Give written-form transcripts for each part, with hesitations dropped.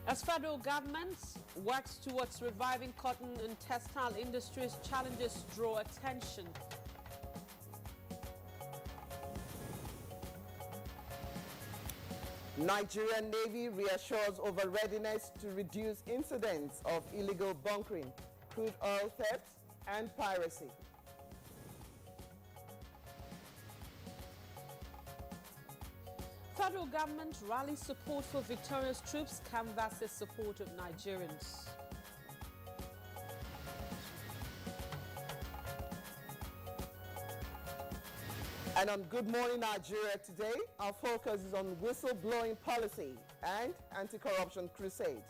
As federal government works towards reviving cotton and textile industries, challenges draw attention. Nigerian Navy reassures over readiness to reduce incidents of illegal bunkering, crude oil theft, and piracy. Federal government rallies support for victorious troops, canvasses support of Nigerians. And on Good Morning Nigeria today, our focus is on whistleblowing policy and anti-corruption crusade.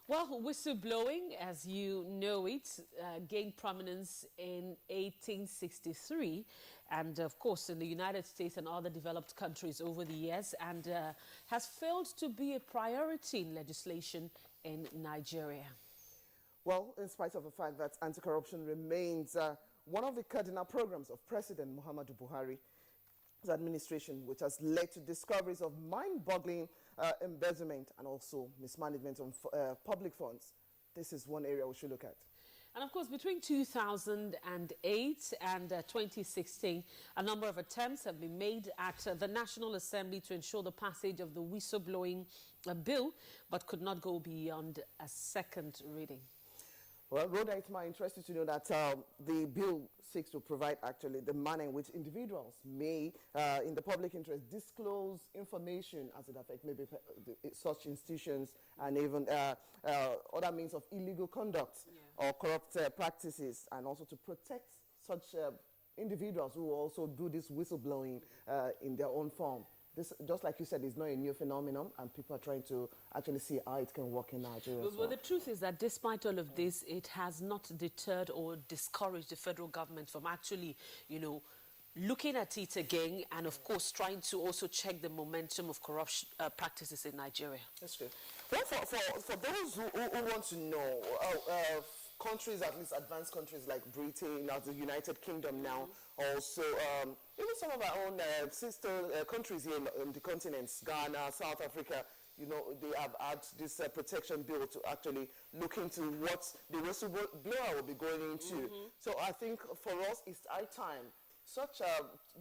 Well, whistleblowing, as you know it, gained prominence in 1863 and, of course, in the United States and other developed countries over the years, and has failed to be a priority in legislation in Nigeria. Well, in spite of the fact that anti-corruption remains one of the cardinal programs of President Muhammadu Buhari's administration, which has led to discoveries of mind-boggling embezzlement and also mismanagement of public funds. This is one area we should look at. And of course, between 2008 and 2016, a number of attempts have been made at the National Assembly to ensure the passage of the whistleblowing bill, but could not go beyond a second reading. Well, Rhoda, it might interest you to know that the bill seeks to provide actually the manner in which individuals may, in the public interest, disclose information as it affects maybe such institutions and even other means of illegal conduct or corrupt practices, and also to protect such individuals who also do this whistleblowing in their own form. This, just like you said, is not a new phenomenon, and people are trying to actually see how it can work in Nigeria. Well, the truth is that despite all of this, it has not deterred or discouraged the federal government from actually, looking at it again and, of course, trying to also check the momentum of corruption practices in Nigeria. That's true. Well, for those who want to know, countries, at least advanced countries like Britain, the United Kingdom now, also even some of our own sister countries here in the continents, Ghana, South Africa, they have had this protection bill to actually look into what the whistleblower will be going into. So I think for us, it's high time.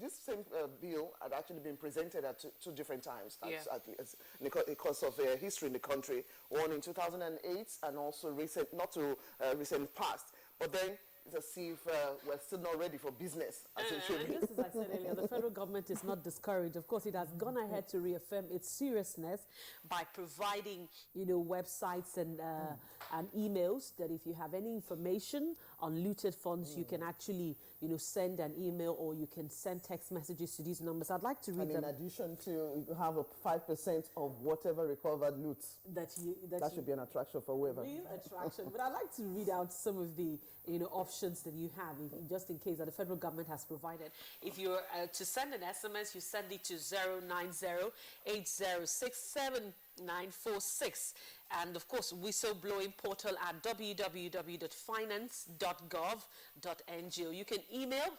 This same bill had actually been presented at two different times. That's in the course of history in the country. One in 2008 and also recent past. But then it's as if we're still not ready for business. Just as I said earlier, the federal government is not discouraged. Of course, it has gone ahead to reaffirm its seriousness by providing, websites and emails that if you have any information on looted funds, you can actually, send an email or you can send text messages to these numbers. I'd like to read them. And in addition to have a 5% of whatever recovered loot, that should be an attraction for whoever. Real attraction. But I'd like to read out some of the, options that you have, just in case that the federal government has provided. If you're to send an SMS, you send it to 090-8067-946. And of course, whistleblowing portal at www.finance.gov.ng. You can email,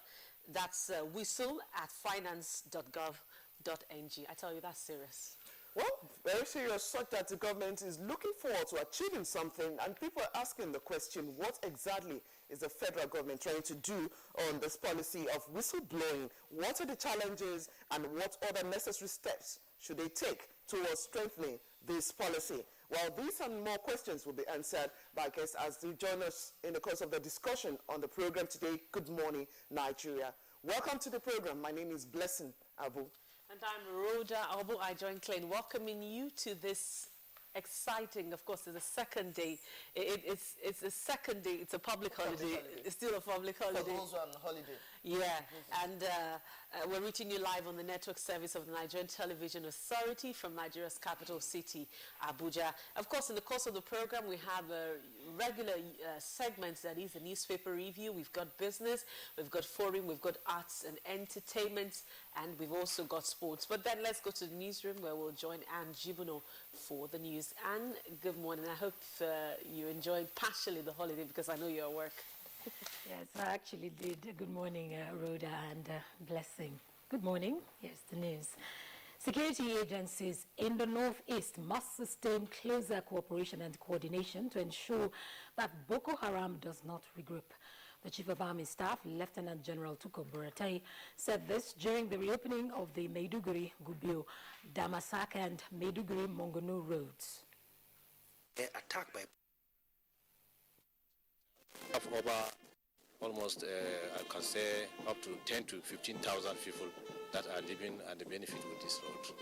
that's whistle@finance.gov.ng. I tell you, that's serious. Well, very serious, such that the government is looking forward to achieving something, and people are asking the question, what exactly is the federal government trying to do on this policy of whistleblowing? What are the challenges, and what other necessary steps should they take towards strengthening this policy? Well, these and more questions will be answered by guests as they join us in the course of the discussion on the program today. Good morning, Nigeria. Welcome to the program. My name is Blessing Abu. And I'm Rhoda Abu. I join Clay in welcoming you to this exciting, of course, it's the second day. It's the second day. It's a public holiday. It's still a public holiday. For those who are on holiday. Yeah, and we're reaching you live on the network service of the Nigerian Television Authority from Nigeria's capital city, Abuja. Of course, in the course of the program, we have regular segments, that is a newspaper review. We've got business, we've got forum, we've got arts and entertainment, and we've also got sports. But then let's go to the newsroom where we'll join Anne Jibuno for the news. Anne, good morning. I hope you enjoyed partially the holiday because I know you're at work. Yes, I actually did. Good morning, Rhoda and Blessing. Good morning. Here's the news. Security agencies in the Northeast must sustain closer cooperation and coordination to ensure that Boko Haram does not regroup. The Chief of Army Staff, Lieutenant General Tuko Buratai, said this during the reopening of the Maiduguri, Gubbio, Damasak and Maiduguri Mongonu roads. Attack by over almost, I can say, up to 10 to 15,000 people that are living and the benefit with this road.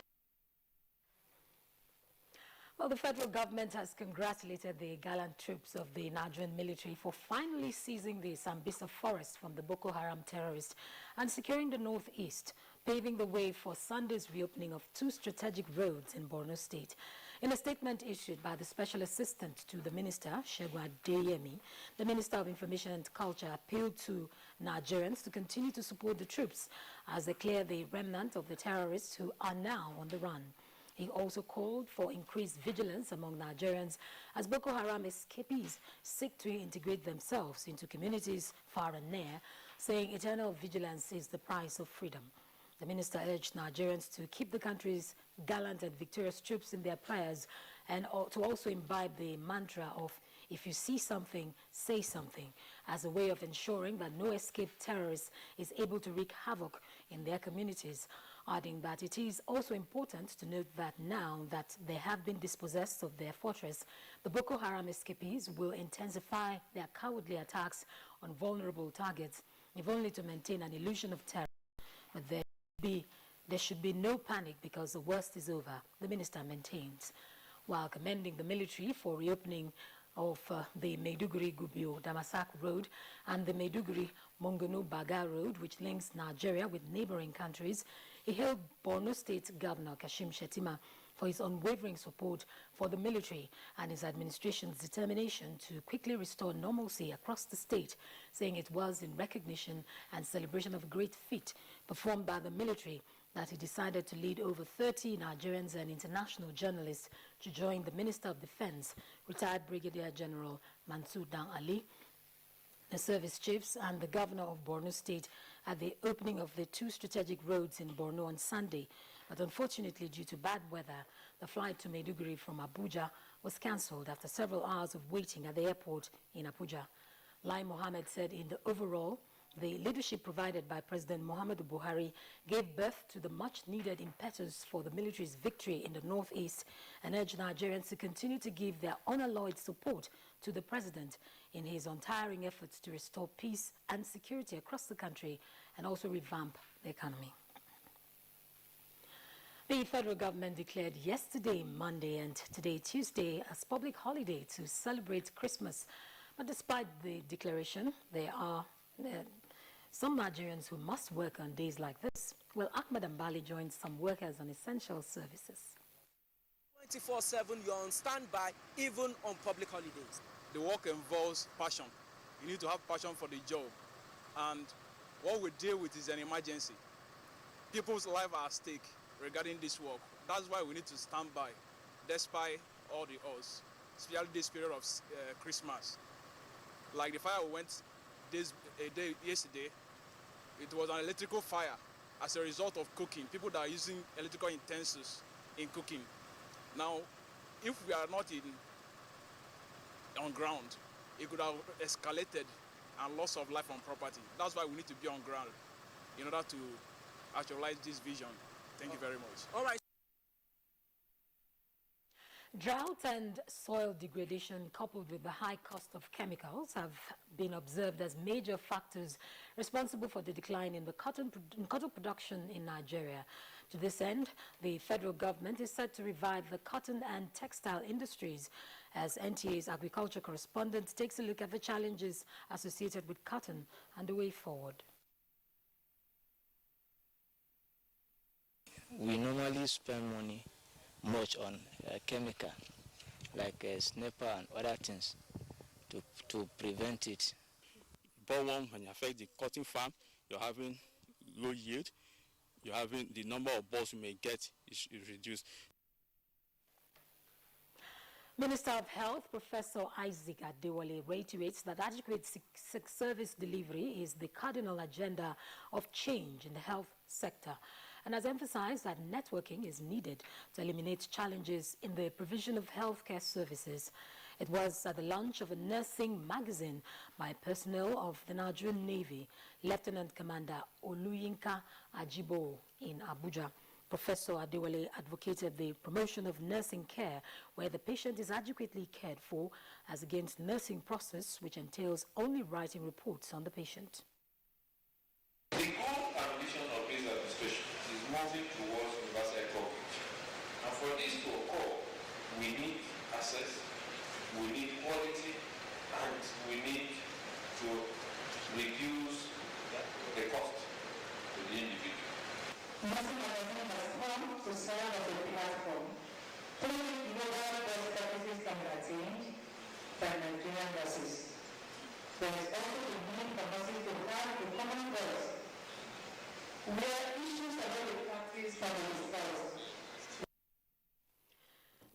Well, the federal government has congratulated the gallant troops of the Nigerian military for finally seizing the Sambisa forest from the Boko Haram terrorists and securing the northeast, paving the way for Sunday's reopening of 2 strategic roads in Borno State. In a statement issued by the Special Assistant to the Minister, Segun Adeyemi, the Minister of Information and Culture appealed to Nigerians to continue to support the troops as they clear the remnant of the terrorists who are now on the run. He also called for increased vigilance among Nigerians as Boko Haram escapees seek to integrate themselves into communities far and near, saying eternal vigilance is the price of freedom. The minister urged Nigerians to keep the country's gallant and victorious troops in their prayers and to also imbibe the mantra of if you see something, say something, as a way of ensuring that no escaped terrorist is able to wreak havoc in their communities, adding that it is also important to note that now that they have been dispossessed of their fortress, the Boko Haram escapees will intensify their cowardly attacks on vulnerable targets, if only to maintain an illusion of terror. But there should be no panic because the worst is over, the minister maintains, while commending the military for reopening of the Maiduguri-Gubbio Damasak Road and the Maiduguri-Mongonu-Baga Road, which links Nigeria with neighboring countries. He hailed Borno State Governor Kashim Shettima for his unwavering support for the military and his administration's determination to quickly restore normalcy across the state, saying it was in recognition and celebration of a great feat performed by the military that he decided to lead over 30 Nigerians and international journalists to join the Minister of Defense, retired Brigadier General Mansour Dan Ali, the service chiefs and the governor of Borno State at the opening of the 2 strategic roads in Borno on Sunday. But unfortunately, due to bad weather, the flight to Maiduguri from Abuja was cancelled after several hours of waiting at the airport in Abuja. Lai Mohammed said in the overall, the leadership provided by President Muhammadu Buhari gave birth to the much-needed impetus for the military's victory in the northeast and urged Nigerians to continue to give their unalloyed support to the president in his untiring efforts to restore peace and security across the country and also revamp the economy. The federal government declared yesterday, Monday, and today, Tuesday, as public holiday to celebrate Christmas. But despite the declaration, there are some Nigerians who must work on days like this. Well, Ahmed Ambali joins some workers on essential services. 24/7, you're on standby, even on public holidays. The work involves passion. You need to have passion for the job. And what we deal with is an emergency. People's lives are at stake regarding this work. That's why we need to stand by, despite all the odds, especially this period of Christmas. Like the fire we went yesterday, it was an electrical fire as a result of cooking. People that are using electrical utensils in cooking. Now, if we are not on ground, it could have escalated and loss of life and property. That's why we need to be on ground in order to actualize this vision. Thank you very much. All right. Drought and soil degradation coupled with the high cost of chemicals have been observed as major factors responsible for the decline in the cotton production in Nigeria. To this end, the federal government is set to revive the cotton and textile industries as NTA's agriculture correspondent takes a look at the challenges associated with cotton and the way forward. We normally spend money much on chemical like snapper and other things to prevent it. Bollworm, when you affect the cotton farm, you're having low yield, you're having the number of balls you may get is reduced. Minister of Health, Professor Isaac Adewale, reiterates that adequate service delivery is the cardinal agenda of change in the health sector, and has emphasized that networking is needed to eliminate challenges in the provision of healthcare services. It was at the launch of a nursing magazine by personnel of the Nigerian Navy, Lieutenant Commander Oluyinka Ajibo in Abuja. Professor Adewale advocated the promotion of nursing care where the patient is adequately cared for, as against nursing process which entails only writing reports on the patient. The goal and vision of this administration is moving towards universal coverage. And for this to occur, we need access, we need quality, and we need to reduce the cost to the individual. Nursing management has come to serve as a platform through which global best practices can be attained by Nigerian nurses. There is also the need for nurses to have a common voice where issues about the practice can be discussed.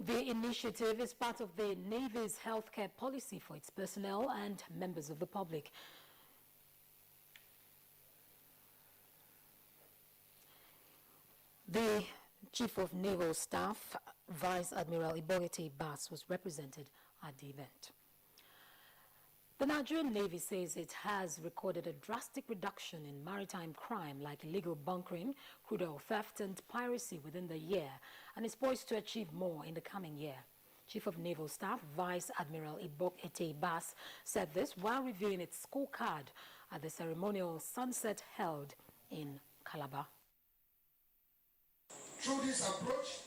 The initiative is part of the Navy's healthcare policy for its personnel and members of the public. The Chief of Naval Staff, Vice Admiral Ibogete Bass, was represented at the event. The Nigerian Navy says it has recorded a drastic reduction in maritime crime like illegal bunkering, crude oil theft and piracy within the year, and is poised to achieve more in the coming year. Chief of Naval Staff, Vice Admiral Ibogete Bass, said this while reviewing its scorecard at the ceremonial sunset held in Calabar. Through this approach,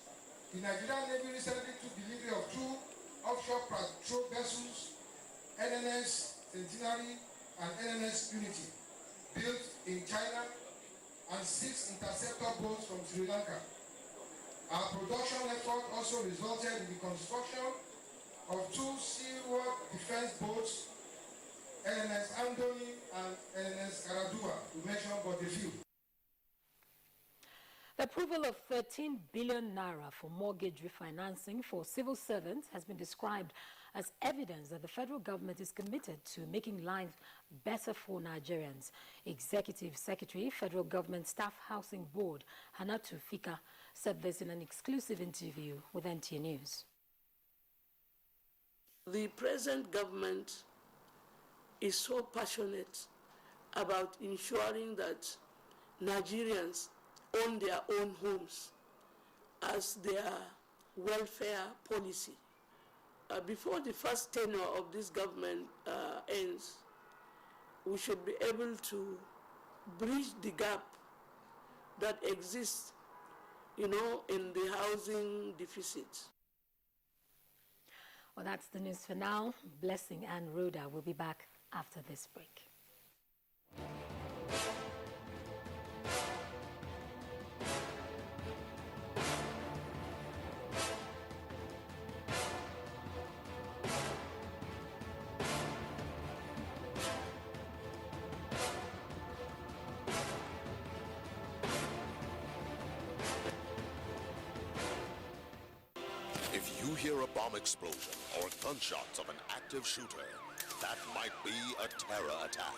the Nigerian Navy recently took delivery of 2 offshore patrol vessels, NNS Centenary and NNS Unity, built in China, and 6 interceptor boats from Sri Lanka. Our production effort also resulted in the construction of 2 seaworld defense boats, NNS Andoni and NNS Karadua, to mention but a few. The approval of 13 billion naira for mortgage refinancing for civil servants has been described as evidence that the federal government is committed to making life better for Nigerians. Executive Secretary, Federal Government Staff Housing Board, Hanatu Fika, said this in an exclusive interview with NTA News. The present government is so passionate about ensuring that Nigerians own their own homes as their welfare policy. Before the first tenure of this government ends, we should be able to bridge the gap that exists, in the housing deficit. Well, that's the news for now. Blessing and Rhoda will be back after this break. If you hear a bomb explosion or gunshots of an active shooter, that might be a terror attack.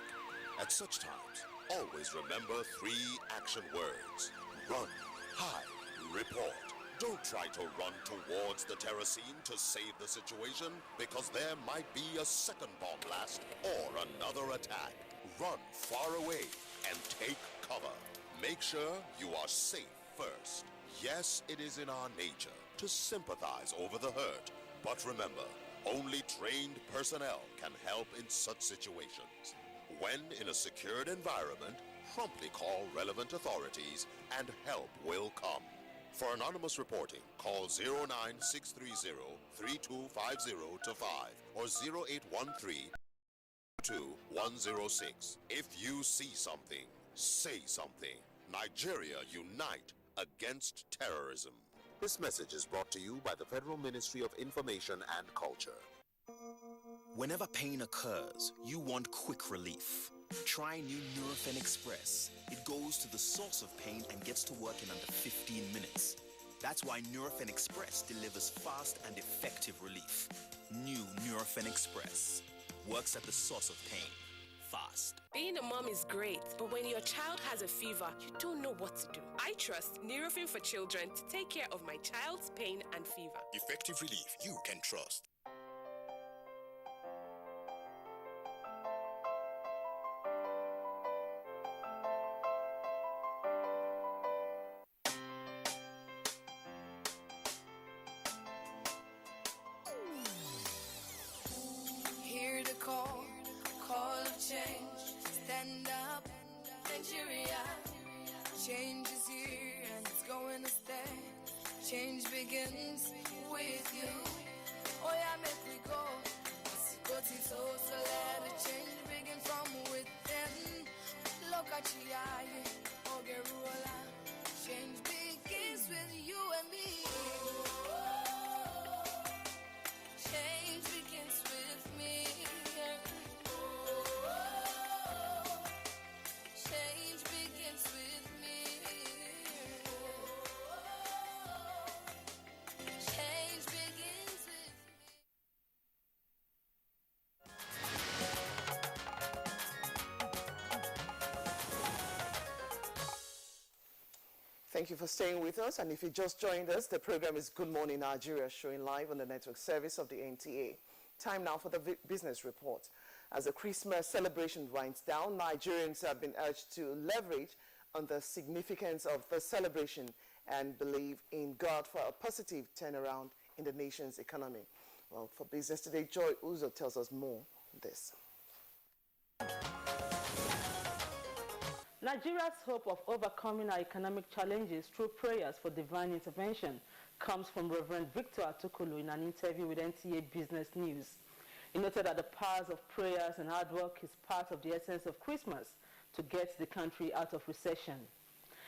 At such times, always remember 3 action words: run, hide, report. Don't try to run towards the terror scene to save the situation, because there might be a second bomb blast or another attack. Run far away and take cover. Make sure you are safe first. Yes, it is in our nature to sympathize over the hurt, but remember, only trained personnel can help in such situations. When in a secured environment, promptly call relevant authorities and help will come. For anonymous reporting, call 09630-3250-5 or 0813-2106. If you see something, say something. Nigeria unite against terrorism. This message is brought to you by the Federal Ministry of Information and Culture. Whenever pain occurs, you want quick relief. Try new Nurofen Express. It goes to the source of pain and gets to work in under 15 minutes. That's why Nurofen Express delivers fast and effective relief. New Nurofen Express works at the source of pain, fast. Being a mom is great, but when your child has a fever, you don't know what to do. I trust Nurofen for Children to take care of my child's pain and fever. Effective relief you can trust. Hear the call of change. Stand up, Nigeria. Change is here and it's going to stay. Change begins with you. Oh yeah, make we go. Go to so let the change begin from within. Look at you, Ogeruola. Change begins with you and me. Change begins with me. Change begins with me. Change begins with me. Thank you for staying with us. And if you just joined us, the program is Good Morning Nigeria, showing live on the network service of the NTA. Time now for the business report. As the Christmas celebration winds down, Nigerians have been urged to leverage on the significance of the celebration and believe in God for a positive turnaround in the nation's economy. Well, for Business Today, Joy Uzo tells us more on this. Nigeria's hope of overcoming our economic challenges through prayers for divine intervention comes from Reverend Victor Atukulu in an interview with NTA Business News. He noted that the powers of prayers and hard work is part of the essence of Christmas to get the country out of recession.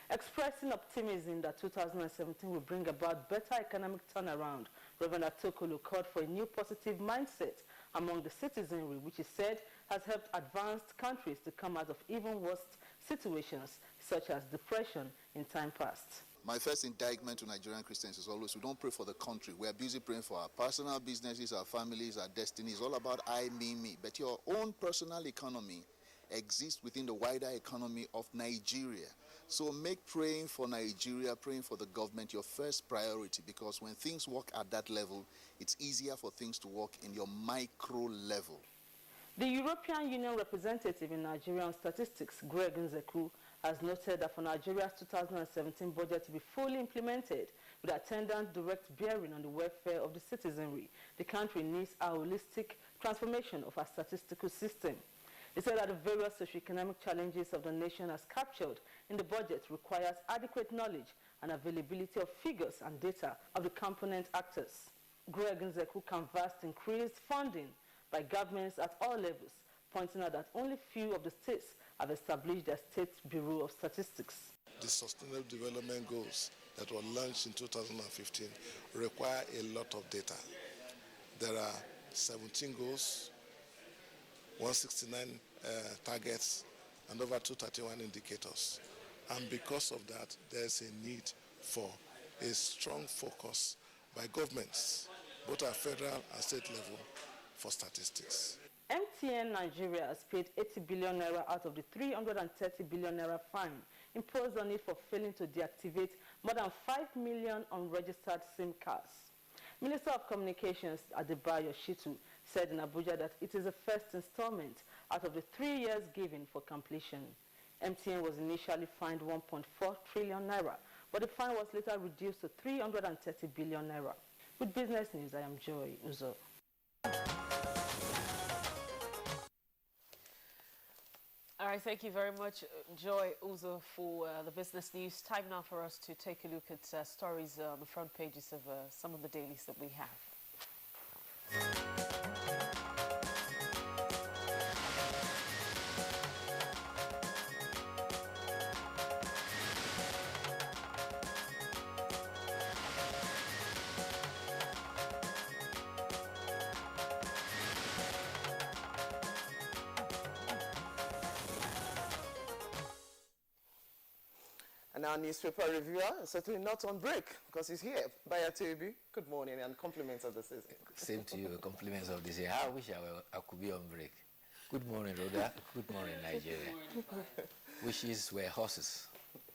Expressing optimism that 2017 will bring about better economic turnaround, Reverend Atukulu called for a new positive mindset among the citizenry, which he said has helped advanced countries to come out of even worse situations such as depression in time past. My first indictment to Nigerian Christians is always we don't pray for the country. We are busy praying for our personal businesses, our families, our destiny. It's all about I, me. But your own personal economy exists within the wider economy of Nigeria. So make praying for Nigeria, praying for the government your first priority, because when things work at that level, it's easier for things to work in your micro level. The European Union representative in Nigerian statistics, Greg Nzeku, has noted that for Nigeria's 2017 budget to be fully implemented with attendant direct bearing on the welfare of the citizenry, the country needs a holistic transformation of our statistical system. He said that the various socioeconomic challenges of the nation as captured in the budget requires adequate knowledge and availability of figures and data of the component actors. Greg Nzeku canvassed increased funding by governments at all levels, pointing out that only few of the states have established their State Bureau of Statistics. The Sustainable Development Goals that were launched in 2015 require a lot of data. There are 17 goals, 169 targets, and over 231 indicators. And because of that, there's a need for a strong focus by governments, both at federal and state level, for statistics. MTN Nigeria has paid 80 billion naira out of the 330 billion naira fine imposed on it for failing to deactivate more than 5 million unregistered SIM cards. Minister of Communications Adebayo Shitu said in Abuja that it is the first installment out of the 3 years given for completion. MTN was initially fined 1.4 trillion naira, but the fine was later reduced to 330 billion naira. With Business News, I am Joy Uzo. All right, thank you very much, Joy Uzo, for the business news. Time now for us to take a look at stories on the front pages of some of the dailies that we have. our newspaper reviewer, certainly not on break because he's here. Baya Tebi, good morning and compliments of the season. Same to you, compliments of the season. I wish I could be on break. Good morning, Rhoda. Good morning, Nigeria. Wishes were horses.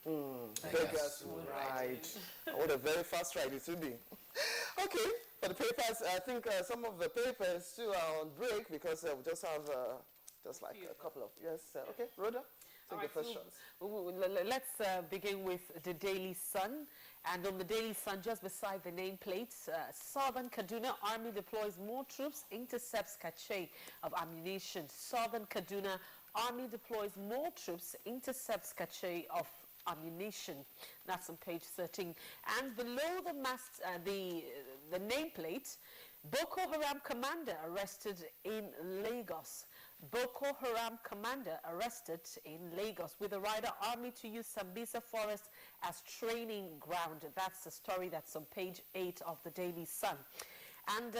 Beggars will ride. What a very fast ride it will be. Okay, for the papers, I think some of the papers too are on break because we just have just like a couple of, yes. Okay, Rhoda, take the first shot. Let's begin with the Daily Sun. And on the Daily Sun, just beside the nameplate, Southern Kaduna Army deploys more troops, intercepts cache of ammunition. Southern Kaduna Army deploys more troops, intercepts cache of ammunition. That's on page 13. And below the mast, the nameplate, Boko Haram commander arrested in Lagos. Boko Haram commander arrested in Lagos with a rider army to use Sambisa Forest as training ground. That's the story that's on page 8 of the Daily Sun. And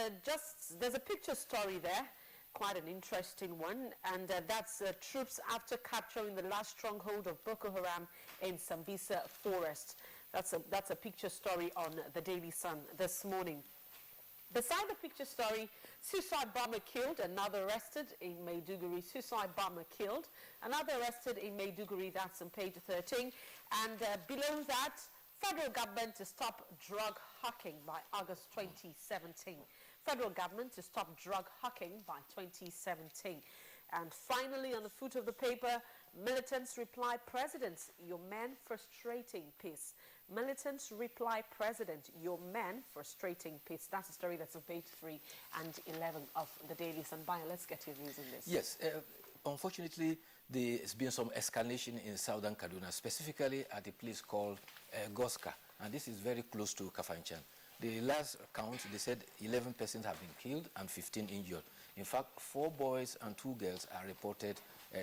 there's a picture story there, quite an interesting one, and that's troops after capturing the last stronghold of Boko Haram in Sambisa Forest. That's a picture story on the Daily Sun this morning. Beside the picture story, suicide bomber killed, another arrested in Maiduguri. Suicide bomber killed, another arrested in Maiduguri. That's on page 13. And below that, federal government to stop drug hawking by August 2017. Federal government to stop drug hawking by 2017. And finally, on the foot of the paper, militants reply, President, your men frustrating peace. Militants reply, President, your men frustrating peace. That's a story that's on page 3 and 11 of the Daily Sun. Baya, let's get your views on this. Yes, unfortunately, there's been some escalation in southern Kaduna, specifically at a place called Goska, and this is very close to Kafanchan. The last count, they said 11 persons have been killed and 15 injured. In fact, 4 boys and 2 girls are reported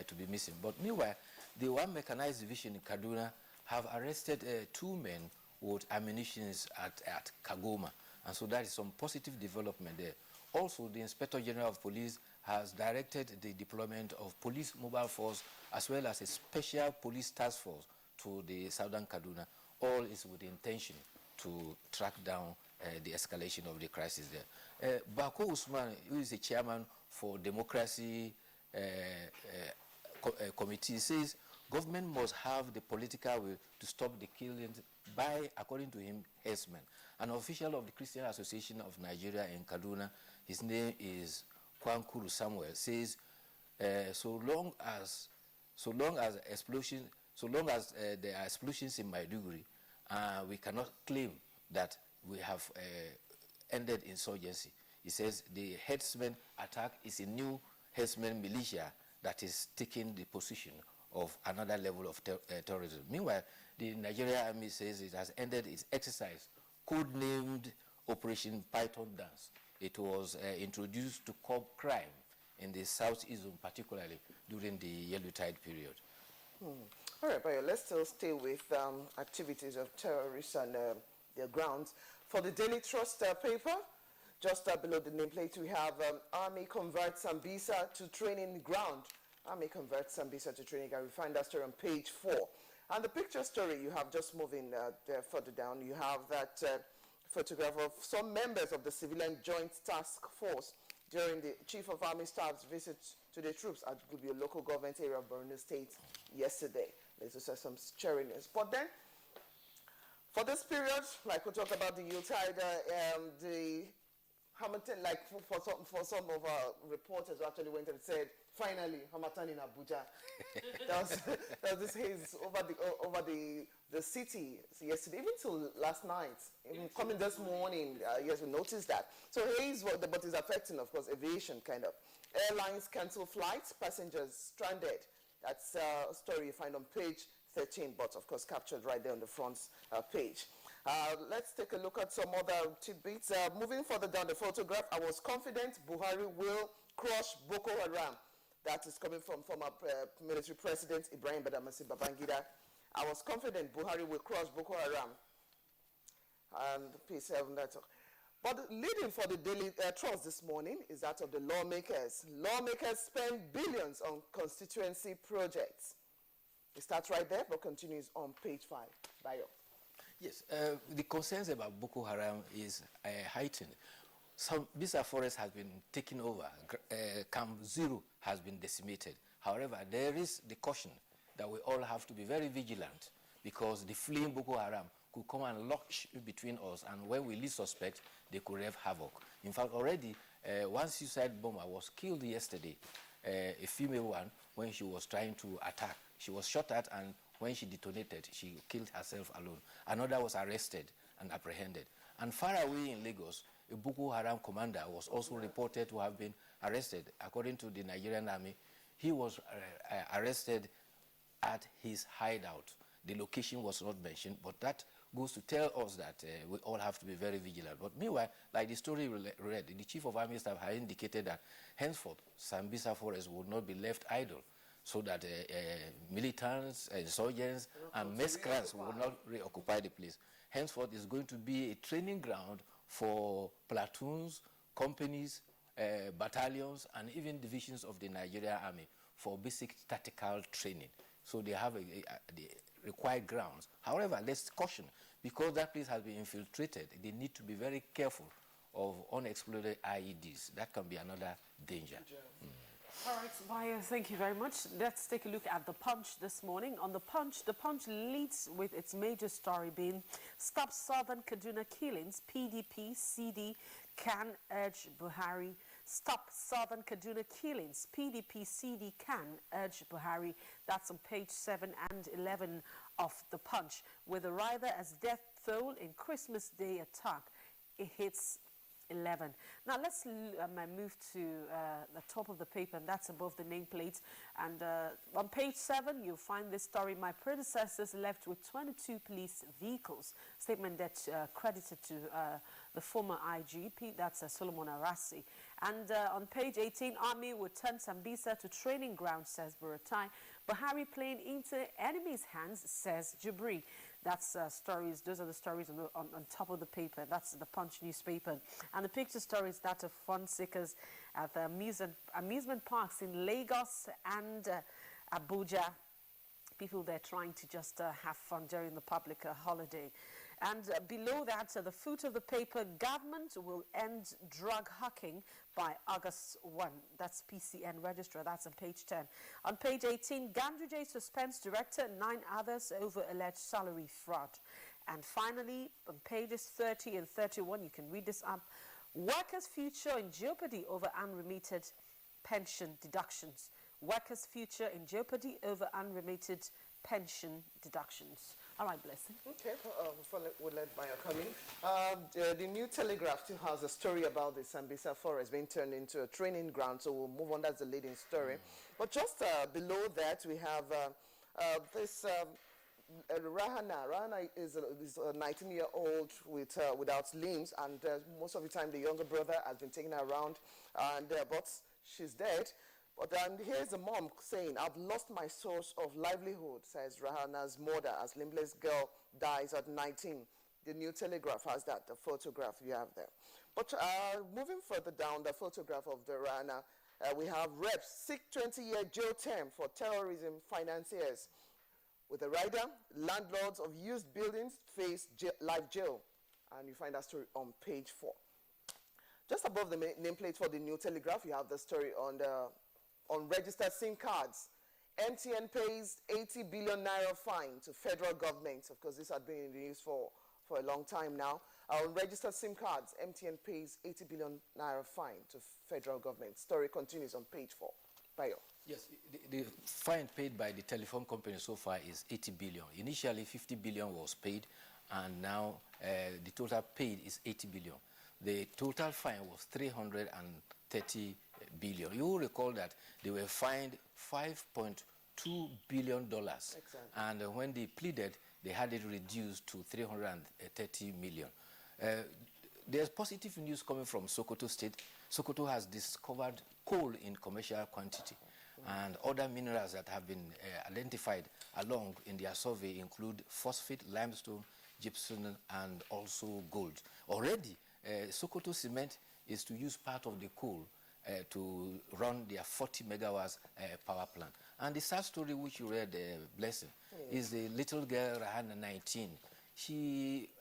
to be missing. But meanwhile, the 1 mechanized division in Kaduna have arrested 2 men with ammunition at Kagoma. And so that is some positive development there. Also, the Inspector General of Police has directed the deployment of police mobile force as well as a special police task force to the southern Kaduna. All is with the intention to track down the escalation of the crisis there. Bako Usman, who is the chairman for Democracy Committee, says government must have the political will to stop the killings by, according to him, herdsmen. An official of the Christian Association of Nigeria in Kaduna, his name is Kwankuru Samuel, says so long as there are explosions in Maiduguri, we cannot claim that we have ended insurgency. He says the herdsmen attack is a new herdsmen militia that is taking the position of another level of terrorism. Meanwhile, the Nigerian Army says it has ended its exercise, codenamed Operation Python Dance. It was introduced to curb crime in the southeast zone, particularly during the Yellow Tide period. All right, Bayo, let's still stay with activities of terrorists and their grounds. For the Daily Trust paper, just below the nameplate, we have Army converts Sambisa to training ground. Army converts Sambisa to training ground. We find that story on page 4. And the picture story you have, just moving there further down, you have that photograph of some members of the Civilian Joint Task Force during the Chief of Army Staff's visit to the troops at Gubio local government area of Borno State yesterday. There's also some cheeriness. But then, for this period, like we talked about the Yuletide, the Hamilton, like for some of our reporters who actually went and said, finally, Hamilton in Abuja. there was this haze over the city yesterday, even till last night, even coming this morning. Yes, we noticed that. So haze, but it's affecting, of course, aviation kind of. Airlines cancel flights, passengers stranded. That's a story you find on page 13, but of course captured right there on the front page. Let's take a look at some other tidbits. Moving further down the photograph, I was confident Buhari will crush Boko Haram. That is coming from former military president Ibrahim Badamasi Babangida. I was confident Buhari will crush Boko Haram. And P7, that's all. But leading for the Daily Trust this morning is that of the lawmakers. Lawmakers spend billions on constituency projects. It starts right there, but continues on page 5. Bayo. Yes, the concerns about Boko Haram is heightened. Some Bisa forest has been taken over. Camp Zero has been decimated. However, there is the caution that we all have to be very vigilant, because the fleeing Boko Haram could come and lodge between us, and when we least suspect, they could have havoc. In fact, already one suicide bomber was killed yesterday, a female one, when she was trying to attack. She was shot at, and when she detonated, she killed herself alone. Another was arrested and apprehended. And far away in Lagos, a Boko Haram commander was also reported to have been arrested. According to the Nigerian army, he was arrested at his hideout. The location was not mentioned, but that goes to tell us that we all have to be very vigilant. But meanwhile, like the story read, the Chief of Army Staff had indicated that henceforth, Sambisa Forest would not be left idle, so that militants, insurgents, and miscreants will not reoccupy the place. Henceforth, it's going to be a training ground for platoons, companies, battalions, and even divisions of the Nigerian Army for basic tactical training. So they have the required grounds. However, let's caution, because that place has been infiltrated, they need to be very careful of unexploded IEDs. That can be another danger. All right, Bayo, thank you very much. Let's take a look at the Punch this morning. On the Punch leads with its major story being Stop Southern Kaduna Killings, PDP, CD can urge Buhari. Stop Southern Kaduna Killings, PDP, CD can urge Buhari. That's on page 7 and 11 of the Punch. With a rider as death toll in Christmas Day attack, it hits 11. Now let's move to the top of the paper, and that's above the nameplates. And on page 7, you'll find this story: my predecessors left with 22 police vehicles. Statement that credited to the former IGP, that's Solomon Arasi. And on page 18, Army would turn Sambisa to training ground, says Buratai. Buhari playing into enemy's hands, says Jibri. That's stories. Those are the stories on top of the paper. That's the Punch newspaper. And the picture story is that of fun seekers at the amusement parks in Lagos and Abuja. People there trying to just have fun during the public holiday. And below that, the foot of the paper, government will end drug hawking by August 1. That's PCN Registrar. That's on page 10. On page 18, Ganduje suspends director and 9 others over alleged salary fraud. And finally, on pages 30 and 31, you can read this up. Workers' future in jeopardy over unremitted pension deductions. Workers' future in jeopardy over unremitted pension deductions. All right, Blessing. Okay, before we let Bayo come in, the New Telegraph still has a story about the Sambisa Forest being turned into a training ground, so we'll move on. That's the leading story. But just below that, we have this Rahana. Rahana is a 19-year-old without limbs, and most of the time the younger brother has been taking her around, and but she's dead. But here's the mom saying, I've lost my source of livelihood, says Rahana's mother, as limbless girl dies at 19. The New Telegraph has that, the photograph you have there. But moving further down, the photograph of the Rahana, we have reps seek 20-year jail term for terrorism financiers. With the rider, landlords of used buildings face life jail. And you find that story on page 4. Just above the nameplate for the New Telegraph, you have the story on registered SIM cards. MTN pays 80 billion naira fine to federal government. Of course, this had been in the news for a long time now. On registered SIM cards, MTN pays 80 billion naira fine to federal government. Story continues on page 4. Bayo. Yes, the fine paid by the telephone company so far is 80 billion. Initially, 50 billion was paid, and now the total paid is 80 billion. The total fine was 330 billion. You will recall that they were fined $5.2 billion. Exactly. And when they pleaded, they had it reduced to 330 million. There's positive news coming from Sokoto State. Sokoto has discovered coal in commercial quantity, and other minerals that have been identified along in their survey include phosphate, limestone, gypsum, and also gold. Already, Sokoto Cement is to use part of the coal to run their 40 megawatts power plant. And the sad story which you read, Blessing, is the little girl, Rahana, 19.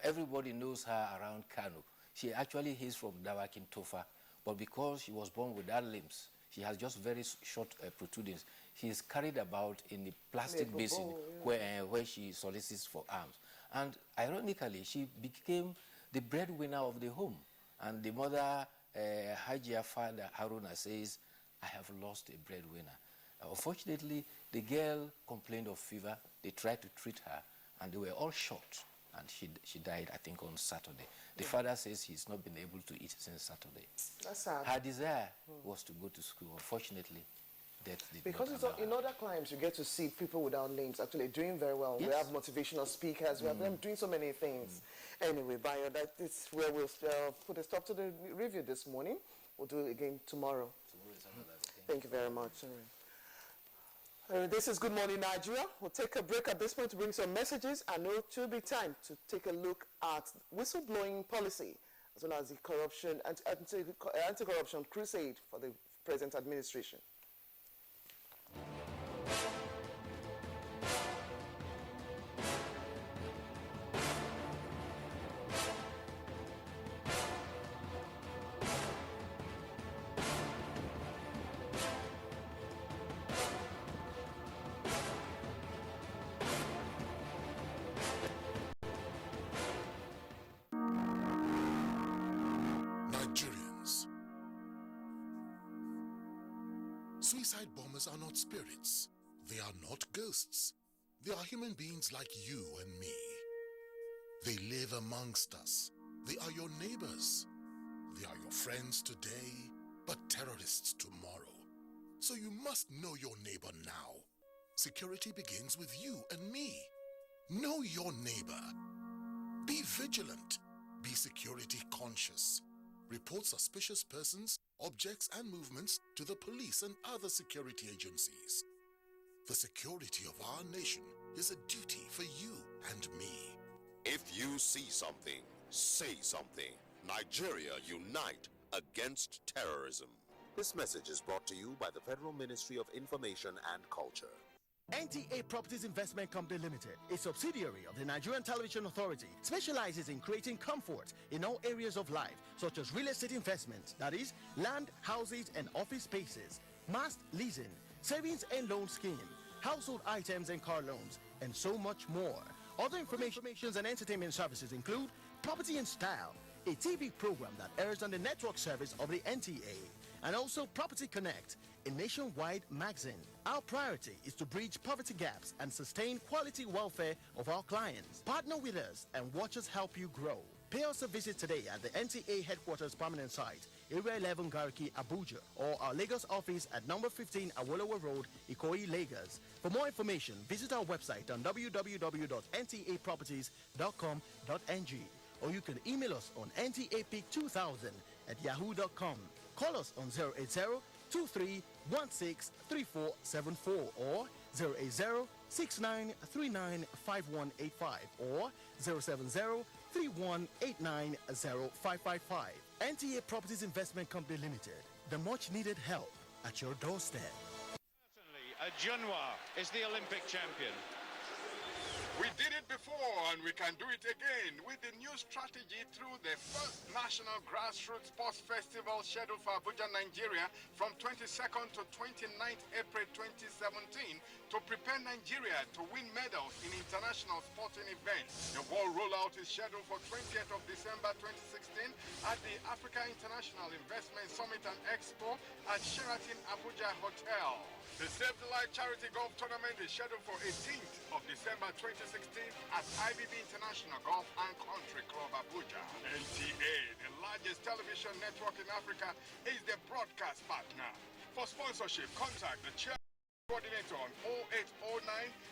Everybody knows her around Kano. She actually is from Dawakin Tofa, but because she was born without limbs, she has just very short protrudings. She is carried about in the plastic basin where she solicits for alms. And ironically, she became the breadwinner of the home. And the mother, Hajia father, Haruna, says, I have lost a breadwinner. Unfortunately, the girl complained of fever. They tried to treat her, and they were all shot. And she died, I think, on Saturday. The father says he's not been able to eat since Saturday. That's sad. Her desire was to go to school. Unfortunately, death did because not allow in other climes, you get to see people without names actually doing very well. Yes. We have motivational speakers. We have them doing so many things. Anyway, Bayo, that is where we'll put a stop to the review this morning. We'll do it again tomorrow. Thank you very much. This is Good Morning Nigeria. We'll take a break at this point to bring some messages, and it will be time to take a look at whistleblowing policy as well as the anti-corruption crusade for the present administration. Suicide bombers are not spirits. They are not ghosts. They are human beings like you and me. They live amongst us. They are your neighbors. They are your friends today, but terrorists tomorrow. So you must know your neighbor now. Security begins with you and me. Know your neighbor. Be vigilant. Be security conscious. Report suspicious persons, objects, and movements to the police and other security agencies. The security of our nation is a duty for you and me. If you see something, say something. Nigeria, unite against terrorism. This message is brought to you by the Federal Ministry of Information and Culture. NTA Properties Investment Company Limited, a subsidiary of the Nigerian Television Authority, specializes in creating comfort in all areas of life, such as real estate investments, that is, land, houses, and office spaces, mast leasing, savings and loan scheme, household items and car loans, and so much more. Other informations and entertainment services include Property in Style, a TV program that airs on the network service of the NTA, and also Property Connect, a nationwide magazine. Our priority is to bridge poverty gaps and sustain quality welfare of our clients. Partner with us and watch us help you grow. Pay us a visit today at the NTA headquarters permanent site, Area 11 Gariki, Abuja, or our Lagos office at number 15 Awolowo Road, Ikoyi, Lagos. For more information, visit our website on www.ntaproperties.com.ng, or you can email us on ntapeak2000@yahoo.com. Call us on 080-2316-3474 or 080-6939-5185 or 070-3189-0555. NTA Properties Investment Company Limited. The much needed help at your doorstep. Certainly, Ajunwa is the Olympic champion. We did it before and we can do it again with the new strategy through the first National Grassroots Sports Festival scheduled for Abuja, Nigeria from 22nd to 29th April 2017 to prepare Nigeria to win medals in international sporting events. The world rollout is scheduled for 20th of December 2016 at the Africa International Investment Summit and Expo at Sheraton Abuja Hotel. The Save the Life Charity Golf Tournament is scheduled for 18th of December 2016 at IBB International Golf and Country Club Abuja. NTA, the largest television network in Africa, is the broadcast partner. For sponsorship, contact the chair coordinator on 0809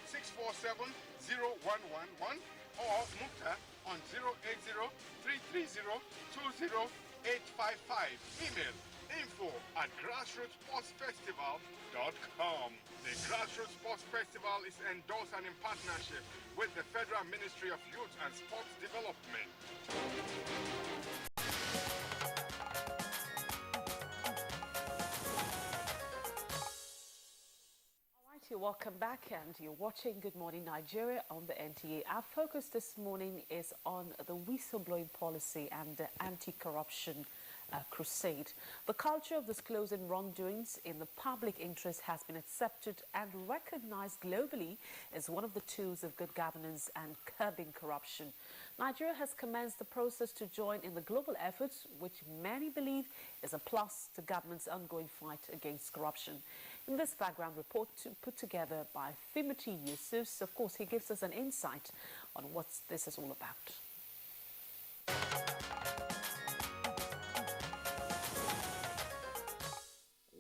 647 0111 or Mukta on 080 330 20855. Email info@grassrootssportsfestival.com. The Grassroots Sports Festival is endorsed and in partnership with the Federal Ministry of Youth and Sports Development. welcome back, and you're watching Good Morning Nigeria on the NTA. Our focus this morning is on the whistleblowing policy and the anti-corruption crusade. The culture of disclosing wrongdoings in the public interest has been accepted and recognized globally as one of the tools of good governance and curbing corruption. Nigeria has commenced the process to join in the global efforts, which many believe is a plus to government's ongoing fight against corruption. In this background report put together by Fimoti Yusuf, of course, he gives us an insight on what this is all about.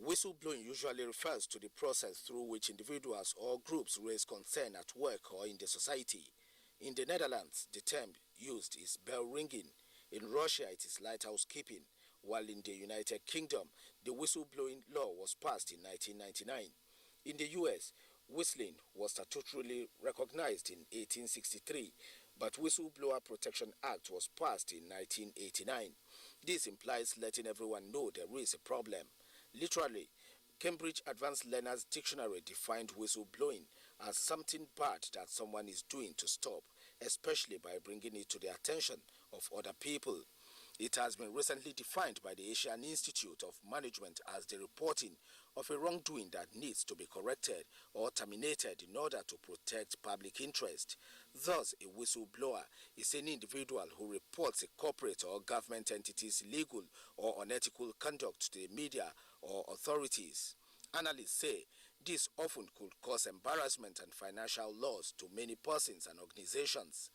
Whistleblowing usually refers to the process through which individuals or groups raise concern at work or in the society. In the Netherlands, the term used is bell ringing. In Russia, it is lighthouse keeping, while in the United Kingdom, the whistleblowing law was passed in 1999. In the US, whistling was statutorily recognized in 1863, but Whistleblower Protection Act was passed in 1989. This implies letting everyone know there is a problem. Literally, Cambridge Advanced Learners Dictionary defined whistleblowing as something bad that someone is doing to stop, especially by bringing it to the attention of other people. It has been recently defined by the Asian Institute of Management as the reporting of a wrongdoing that needs to be corrected or terminated in order to protect public interest. Thus, a whistleblower is any individual who reports a corporate or government entity's illegal or unethical conduct to the media or authorities. Analysts say this often could cause embarrassment and financial loss to many persons and organizations.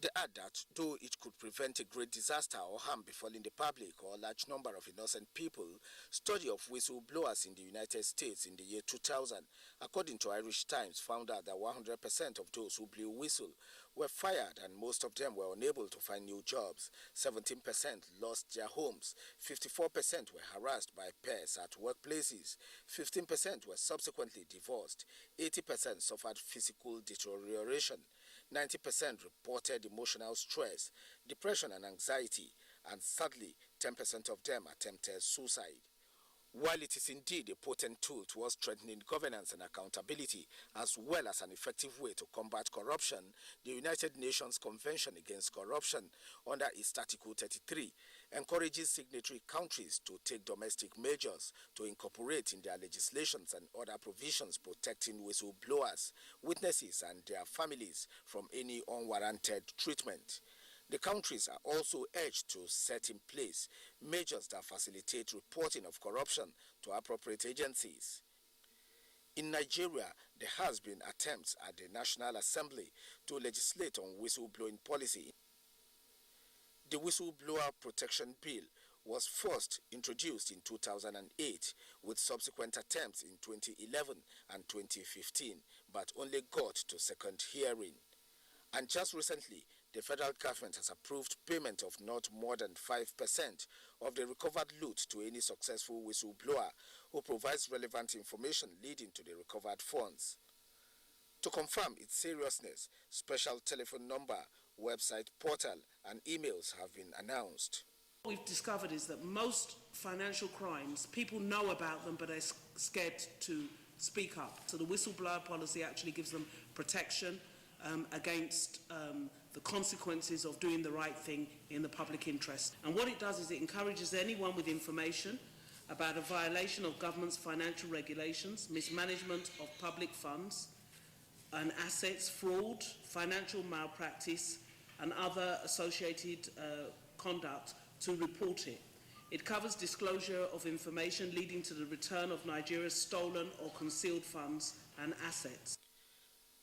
They add that though it could prevent a great disaster or harm befalling the public or a large number of innocent people, study of whistleblowers in the United States in the year 2000, according to Irish Times, found out that 100% of those who blew whistle were fired, and most of them were unable to find new jobs. 17% lost their homes, 54% were harassed by peers at workplaces, 15% were subsequently divorced, 80% suffered physical deterioration, 90% reported emotional stress, depression and anxiety, and sadly, 10% of them attempted suicide. While it is indeed a potent tool towards strengthening governance and accountability, as well as an effective way to combat corruption, the United Nations Convention Against Corruption, under its Article 33, encourages signatory countries to take domestic measures to incorporate in their legislations and other provisions protecting whistleblowers, witnesses, and their families from any unwarranted treatment. The countries are also urged to set in place measures that facilitate reporting of corruption to appropriate agencies. In Nigeria, there has been attempts at the National Assembly to legislate on whistleblowing policy. The Whistleblower Protection Bill was first introduced in 2008, with subsequent attempts in 2011 and 2015, but only got to second hearing. And just recently, the federal government has approved payment of not more than 5% of the recovered loot to any successful whistleblower who provides relevant information leading to the recovered funds. To confirm its seriousness, special telephone number, website portal, and emails have been announced. What we've discovered is that most financial crimes, people know about them but are scared to speak up. So the whistleblower policy actually gives them protection against the consequences of doing the right thing in the public interest. And what it does is it encourages anyone with information about a violation of government's financial regulations, mismanagement of public funds and assets, fraud, financial malpractice, and other associated conduct to report it. It covers disclosure of information leading to the return of Nigeria's stolen or concealed funds and assets.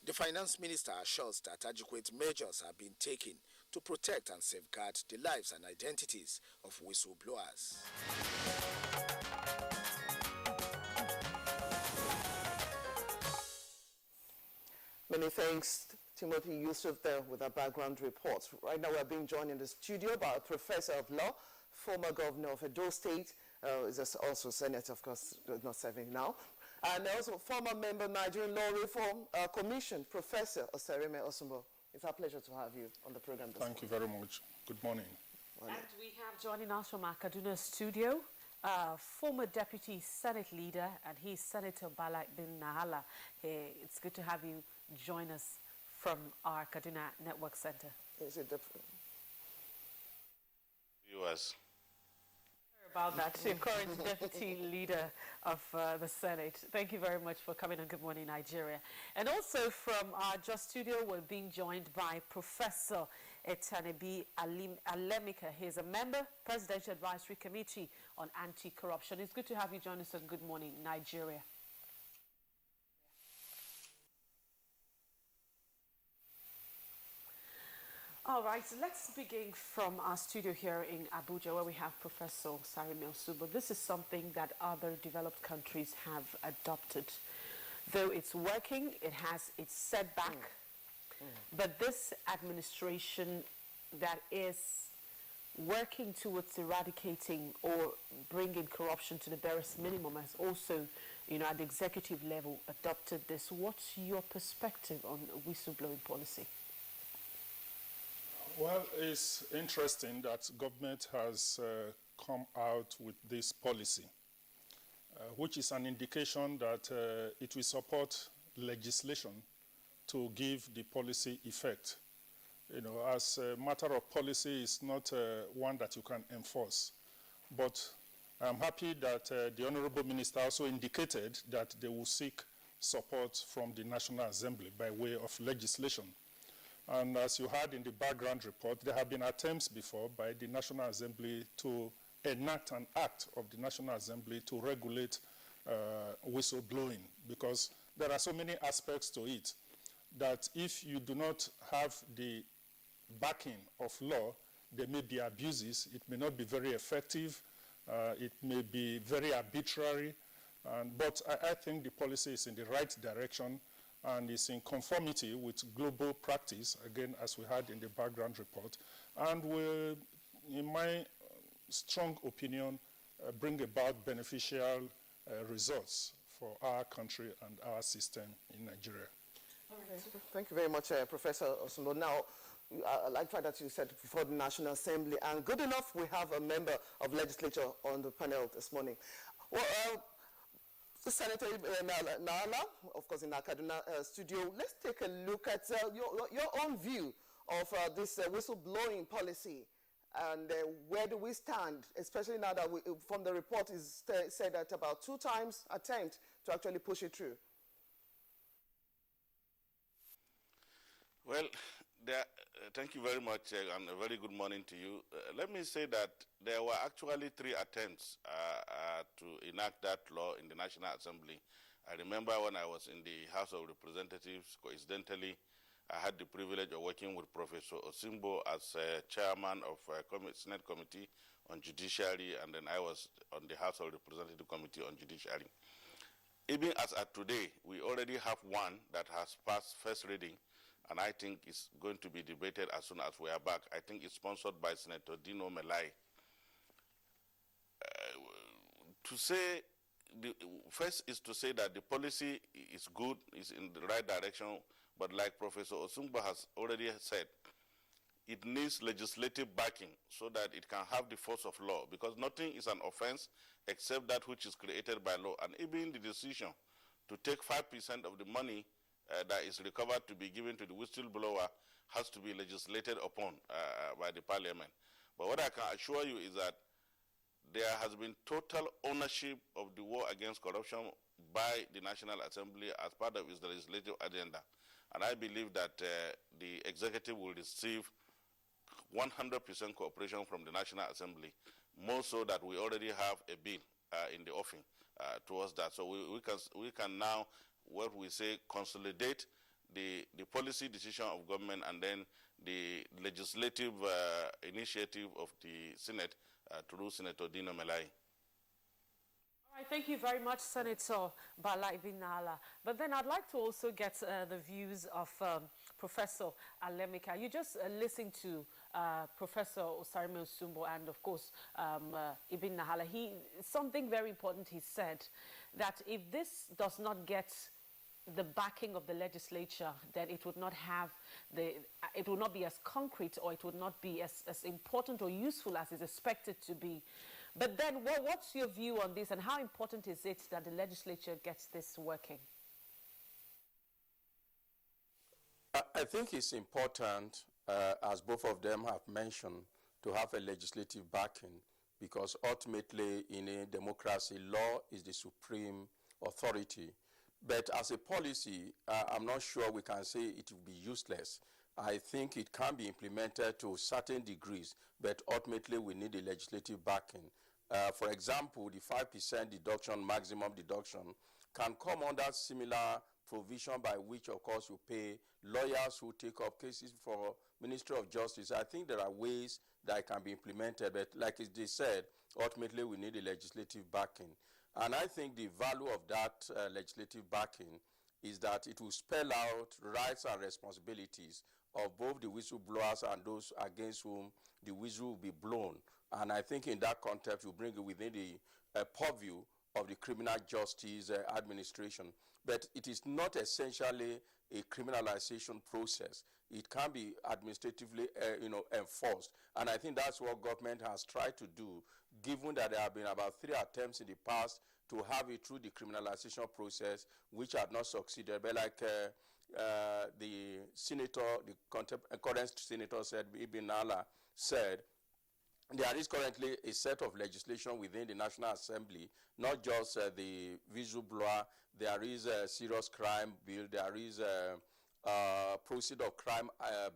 The finance minister assures that adequate measures are being taken to protect and safeguard the lives and identities of whistleblowers. Many thanks, Timothy Yusuf, there with our background report. Right now we're being joined in the studio by a professor of law, former governor of Edo State, is also senator, of course, not serving now, and also former member of Nigerian Law Reform Commission, Professor Osereme Osumbo. It's our pleasure to have you on the program this morning. Thank you very much. Good morning. And we have joining us from our Kaduna studio, former Deputy Senate Leader, and he's Senator Bala bin Nahala. Hey, it's good to have you join us from our Kaduna Network Center. Is it different? Viewers. About that, your current Deputy Leader of the Senate. Thank you very much for coming on Good Morning Nigeria. And also from our Just Studio, we're being joined by Professor Etanebi Alemika. He's a member, Presidential Advisory Committee on Anti-Corruption. It's good to have you join us on Good Morning Nigeria. All right, so let's begin from our studio here in Abuja, where we have Professor Sarimi Osubo. This is something that other developed countries have adopted. Though it's working, it has its setback. But this administration that is working towards eradicating or bringing corruption to the barest minimum has also, at the executive level, adopted this. What's your perspective on whistleblowing policy? Well, it's interesting that government has come out with this policy, which is an indication that it will support legislation to give the policy effect. As a matter of policy, it's not one that you can enforce. But I'm happy that the Honorable Minister also indicated that they will seek support from the National Assembly by way of legislation. And as you heard in the background report, there have been attempts before by the National Assembly to enact an act of the National Assembly to regulate whistleblowing, because there are so many aspects to it that if you do not have the backing of law, there may be abuses. It may not be very effective. It may be very arbitrary. But I think the policy is in the right direction and is in conformity with global practice, again, as we had in the background report, and will, in my strong opinion, bring about beneficial results for our country and our system in Nigeria. Okay. Thank you very much, Professor Osumbo. Now, I like the fact that you said before the National Assembly, and good enough, we have a member of legislature on the panel this morning. Well, Senator Nahala, of course, in our Kaduna studio, let's take a look at your own view of this whistleblowing policy, and where do we stand, especially now that from the report is said that about 2 times attempt to actually push it through. Well, thank you very much, and a very good morning to you. Let me say that there were actually 3 attempts to enact that law in the National Assembly. I remember when I was in the House of Representatives, coincidentally, I had the privilege of working with Professor Osimbo as chairman of Senate Committee on Judiciary, and then I was on the House of Representative Committee on Judiciary. Even as at today, we already have one that has passed first reading, and I think it's going to be debated as soon as we are back. I think it's sponsored by Senator Dino Melai. First is to say that the policy is good, is in the right direction, but like Professor Osumba has already said, it needs legislative backing so that it can have the force of law, because nothing is an offense except that which is created by law. And even the decision to take 5% of the money that is recovered to be given to the whistleblower has to be legislated upon by the parliament. But what I can assure you is that there has been total ownership of the war against corruption by the National Assembly as part of its legislative agenda. And I believe that the executive will receive 100% cooperation from the National Assembly, more so that we already have a bill in the offing towards that. So we can now, what we say, consolidate the policy decision of government and then the legislative initiative of the Senate through Senator Dino Melai. All right, thank you very much, Senator Bala Ibinala. But then I'd like to also get the views of Professor Alemika. You just listened to Professor Osarime Osumbo and, of course, Ibn Nahala. Something very important he said, that if this does not get the backing of the legislature, then it would not have it would not be as concrete, or it would not be as important or useful as is expected to be. But then what's your view on this, and how important is it that the legislature gets this working? I think it's important, as both of them have mentioned, to have a legislative backing, because ultimately in a democracy, law is the supreme authority. But as a policy, I'm not sure we can say it will be useless. I think it can be implemented to certain degrees, but ultimately we need a legislative backing. For example, the 5% deduction, maximum deduction, can come under similar provision by which, of course, you pay lawyers who take up cases for Ministry of Justice. I think there are ways that it can be implemented, but like they said, ultimately we need a legislative backing. And I think the value of that legislative backing is that it will spell out rights and responsibilities of both the whistleblowers and those against whom the whistle will be blown. And I think in that context, you bring it within the purview of the criminal justice administration. But it is not essentially a criminalization process. It can be administratively enforced. And I think that's what government has tried to do, given that there have been about 3 attempts in the past to have it through the criminalization process, which had not succeeded. But like the senator, the current senator said, Ibn Allah said, there is currently a set of legislation within the National Assembly, not just the whistleblower. There is a serious crime bill. There is a proceed of crime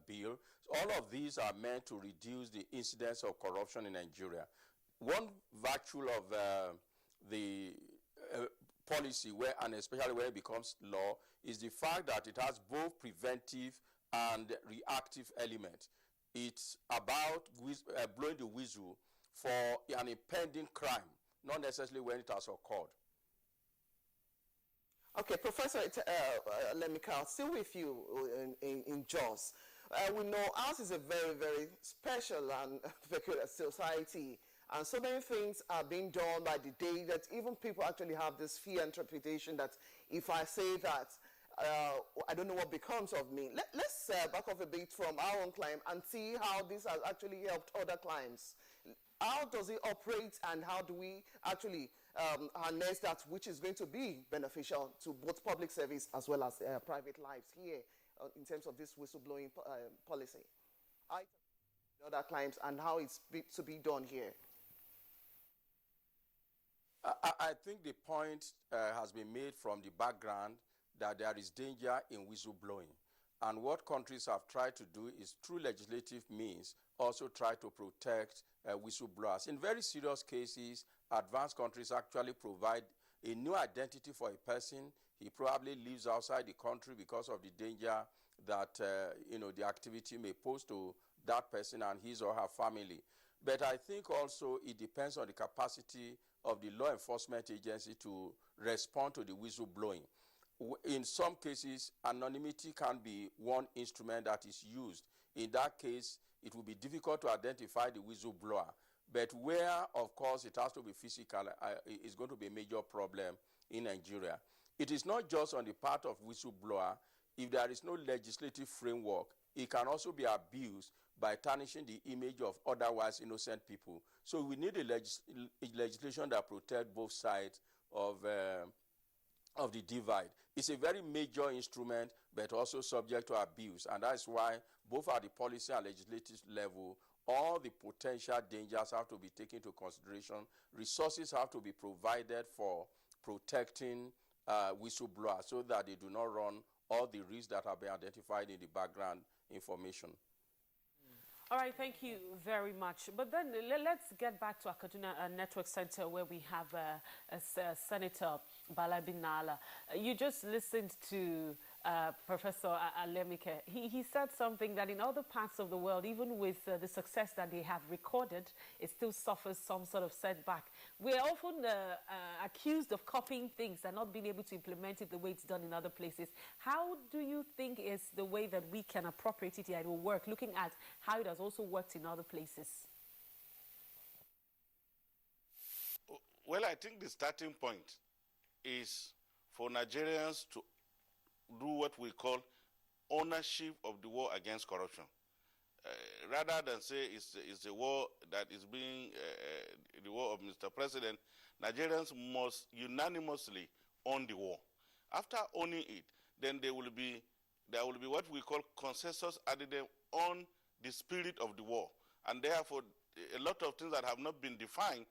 bill. All of these are meant to reduce the incidence of corruption in Nigeria. One virtue of the policy, and especially when it becomes law, is the fact that it has both preventive and reactive elements. It's about blowing the whistle for an impending crime, not necessarily when it has occurred. Okay, Professor Lemika, still with you in Jos. We know ours is a very, very special and peculiar society, and so many things are being done by the day that even people actually have this fear interpretation that if I say that, I don't know what becomes of me. Let's back off a bit from our own climb and see how this has actually helped other climbs. How does it operate, and how do we actually harness that which is going to be beneficial to both public service as well as private lives here in terms of this whistleblowing policy? Other climbs and how it's to be done here. I think the point has been made from the background that there is danger in whistleblowing. And what countries have tried to do is, through legislative means, also try to protect whistleblowers. In very serious cases, advanced countries actually provide a new identity for a person. He probably lives outside the country because of the danger that the activity may pose to that person and his or her family. But I think also it depends on the capacity of the law enforcement agency to respond to the whistleblowing. In some cases, anonymity can be one instrument that is used. In that case, it will be difficult to identify the whistleblower. But where, of course, it has to be physical, is going to be a major problem in Nigeria. It is not just on the part of whistleblower. If there is no legislative framework, it can also be abused by tarnishing the image of otherwise innocent people. So we need a legislation that protects both sides of the divide. It's a very major instrument, but also subject to abuse. And that's why both at the policy and legislative level, all the potential dangers have to be taken into consideration. Resources have to be provided for protecting whistleblowers so that they do not run all the risks that have been identified in the background information. All right, thank you very much. But then let's get back to our Kaduna Network Center, where we have Senator Bala Binala. You just listened to Professor Alemike. He said something that in other parts of the world, even with the success that they have recorded, it still suffers some sort of setback. We're often accused of copying things and not being able to implement it the way it's done in other places. How do you think is the way that we can appropriate it here? It will work, looking at how it has also worked in other places. Well, I think the starting point is for Nigerians to do what we call ownership of the war against corruption. rather than say it's a war that is being the war of Mr. President, Nigerians must unanimously own the war. After owning it, then there will be what we call consensus added on the spirit of the war. And therefore, a lot of things that have not been defined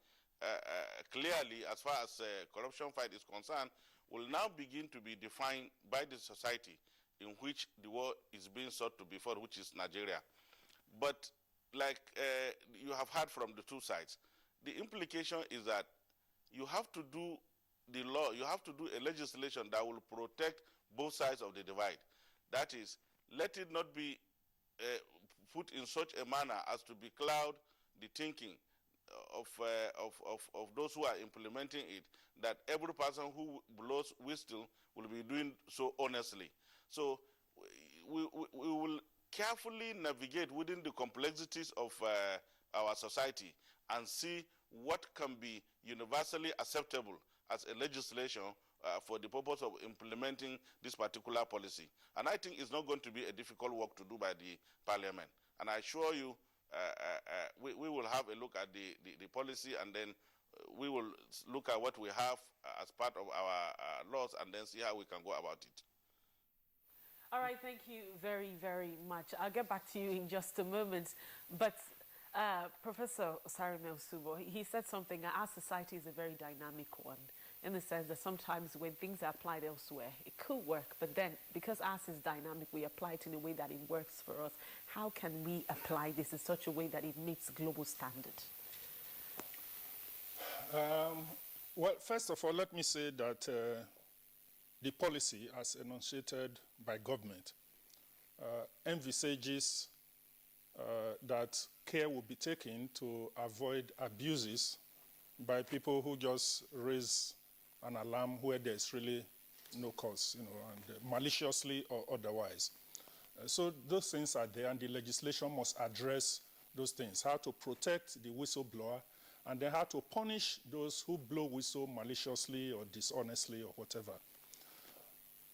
clearly as far as corruption fight is concerned will now begin to be defined by the society in which the war is being sought to be fought, which is Nigeria. But like you have heard from the two sides, the implication is that you have to do the law, you have to do a legislation that will protect both sides of the divide. That is, let it not be put in such a manner as to becloud the thinking of those who are implementing it, that every person who blows whistle will be doing so honestly. So we will carefully navigate within the complexities of our society and see what can be universally acceptable as a legislation for the purpose of implementing this particular policy. And I think it's not going to be a difficult work to do by the Parliament. And I assure you, we will have a look at the policy, and then we will look at what we have as part of our laws, and then see how we can go about it. All right, thank you very, very much. I'll get back to you in just a moment. But Professor Osarime Osubo, he said something, our society is a very dynamic one, in the sense that sometimes when things are applied elsewhere, it could work, but then because ours is dynamic, we apply it in a way that it works for us. How can we apply this in such a way that it meets global standard? Well, first of all, let me say that the policy as enunciated by government envisages that care will be taken to avoid abuses by people who just raise an alarm where there's really no cause, and maliciously or otherwise. So those things are there, and the legislation must address those things, how to protect the whistleblower, and then how to punish those who blow whistle maliciously or dishonestly or whatever.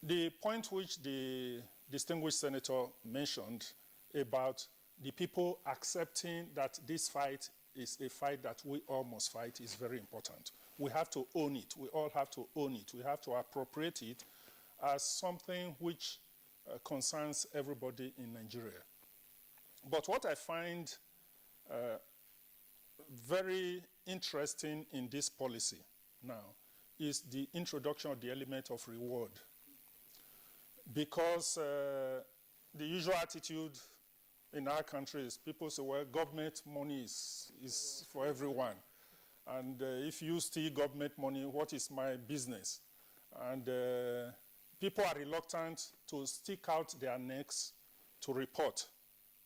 The point which the distinguished senator mentioned about the people accepting that this fight is a fight that we all must fight is very important. We have to own it. We all have to own it. We have to appropriate it as something which concerns everybody in Nigeria. But what I find very interesting in this policy now is the introduction of the element of reward. Because the usual attitude in our country is people say, well, government money is for everyone. And if you steal government money, what is my business? And people are reluctant to stick out their necks to report,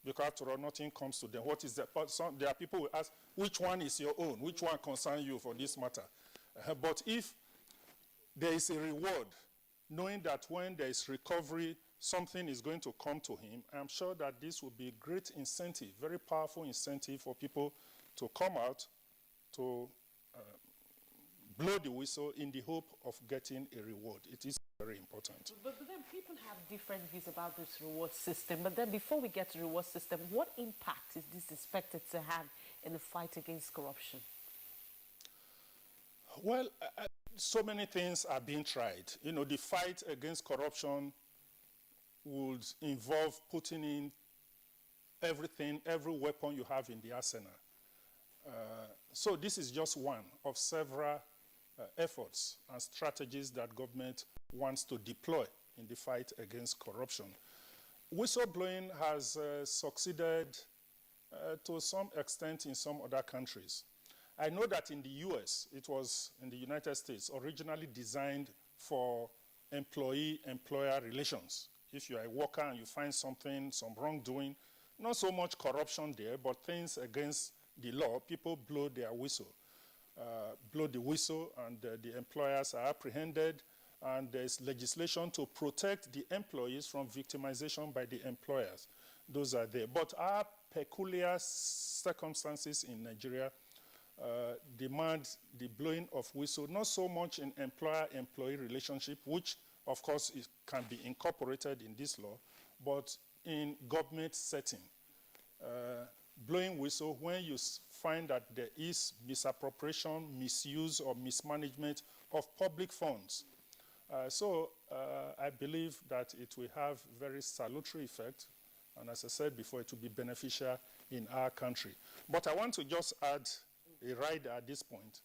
because after all, nothing comes to them. What is that? But there are people who ask, which one is your own? Which one concerns you for this matter? But if there is a reward, knowing that when there is recovery, something is going to come to him, I'm sure that this will be a great incentive, very powerful incentive for people to come out to blow the whistle in the hope of getting a reward. It is very important. But then people have different views about this reward system. But then before we get to the reward system, what impact is this expected to have in the fight against corruption? Well, so many things are being tried. The fight against corruption would involve putting in everything, every weapon you have in the arsenal. So this is just one of several efforts and strategies that government wants to deploy in the fight against corruption. Whistleblowing has succeeded to some extent in some other countries. I know that in the US, it was in the United States, originally designed for employee-employer relations. If you are a worker and you find something, some wrongdoing, not so much corruption there, but things against the law, people blow their whistle, and the employers are apprehended, and there's legislation to protect the employees from victimization by the employers. Those are there. But our peculiar circumstances in Nigeria demand the blowing of whistle, not so much in employer-employee relationship, which of course can be incorporated in this law, but in government setting. blowing whistle when you find that there is misappropriation, misuse, or mismanagement of public funds. So I believe that it will have very salutary effect, and as I said before, it will be beneficial in our country. But I want to just add a rider at this point,